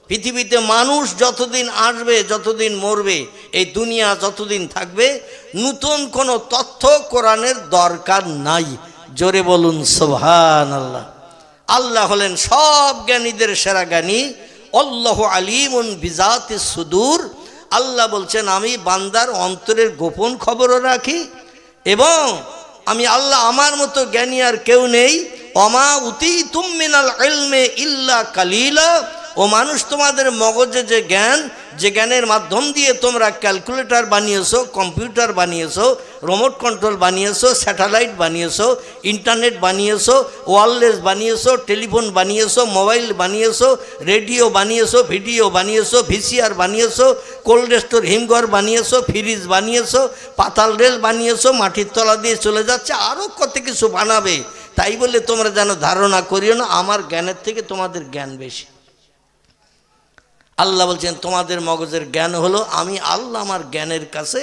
পৃথিবীতে মানুষ যতদিন আসবে, যতদিন মরবে, এই দুনিয়া যতদিন থাকবে, নতুন কোনো তথ্য কোরআনের দরকার নাই। জোরে বলুন সুবহানাল্লাহ। আল্লাহ হলেন সব জ্ঞানীদের সেরা জ্ঞানী, আল্লাহু আলিমুন বিজাতিস সুদূর। আল্লাহ বলছেন আমি বান্দার অন্তরের গোপন খবরও রাখি, এবং আমি আল্লাহ আমার মতো জ্ঞানী আর কেউ নেই। ওমা উতীতুম মিনাল ইলমি ইল্লা কালিলা, ও মানুষ তোমাদের মগজে যে জ্ঞান, যে জ্ঞানের মাধ্যম দিয়ে তোমরা ক্যালকুলেটর বানিয়েছো, কম্পিউটার বানিয়েছো, রিমোট কন্ট্রোল বানিয়েছো, স্যাটেলাইট বানিয়েছো, ইন্টারনেট বানিয়েছো, ওয়্যারলেস বানিয়েছো, টেলিফোন বানিয়েছো, মোবাইল বানিয়েছো, রেডিও বানিয়েছো, ভিডিও বানিয়েছো, ভিসিআর বানিয়েছো, কোল্ড স্টোর হিমঘর বানিয়েছো, ফ্রিজ বানিয়েছো, পাতাল রেল বানিয়েছো, মাটির তলা দিয়ে চলে যাচ্ছে, আরও কত কিছু বানাবে। তাই বলে তোমরা যেন ধারণা করিও না আমার জ্ঞানের থেকে তোমাদের জ্ঞান বেশি। আল্লাহ বলছেন তোমাদের মগজের জ্ঞান হলো আমি আল্লাহ আমার জ্ঞানের কাছে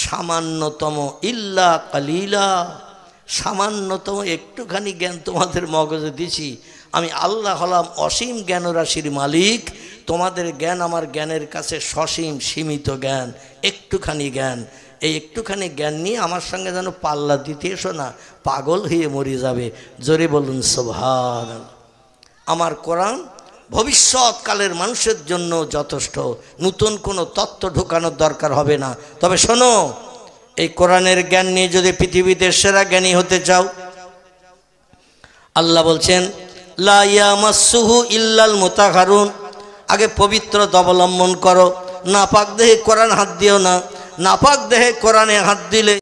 সামান্যতম, ইল্লা কালিলা, সামান্যতম একটুখানি জ্ঞান তোমাদের মগজে দিছি। আমি আল্লাহ হলাম অসীম জ্ঞানরাশির মালিক, তোমাদের জ্ঞান আমার জ্ঞানের কাছে সসীম সীমিত জ্ঞান, একটুখানি জ্ঞান। এই একটুখানি জ্ঞান নিয়ে আমার সঙ্গে যেন পাল্লা দিতে এসো না, পাগল হয়ে মরে যাবে। জোরে বলুন সুবহানাল্লাহ। আমার কোরআন ভবিষ্যৎকালের মানুষের জন্য যথেষ্ট, নতুন কোনো তথ্য ঢোকানোর দরকার হবে না। তবে শোনো, এই কোরআনের জ্ঞান নিয়ে যদি পৃথিবীতে সেরা জ্ঞানী হতে চাও, আল্লাহ বলছেন লা ইয়ামাসসুহু ইল্লাল মুতাহহারুন, আগে পবিত্রতা অবলম্বন করো। নাপাক দেহে কোরআন হাত দিও না, নাপাক দেহে কোরআনে হাত দিলে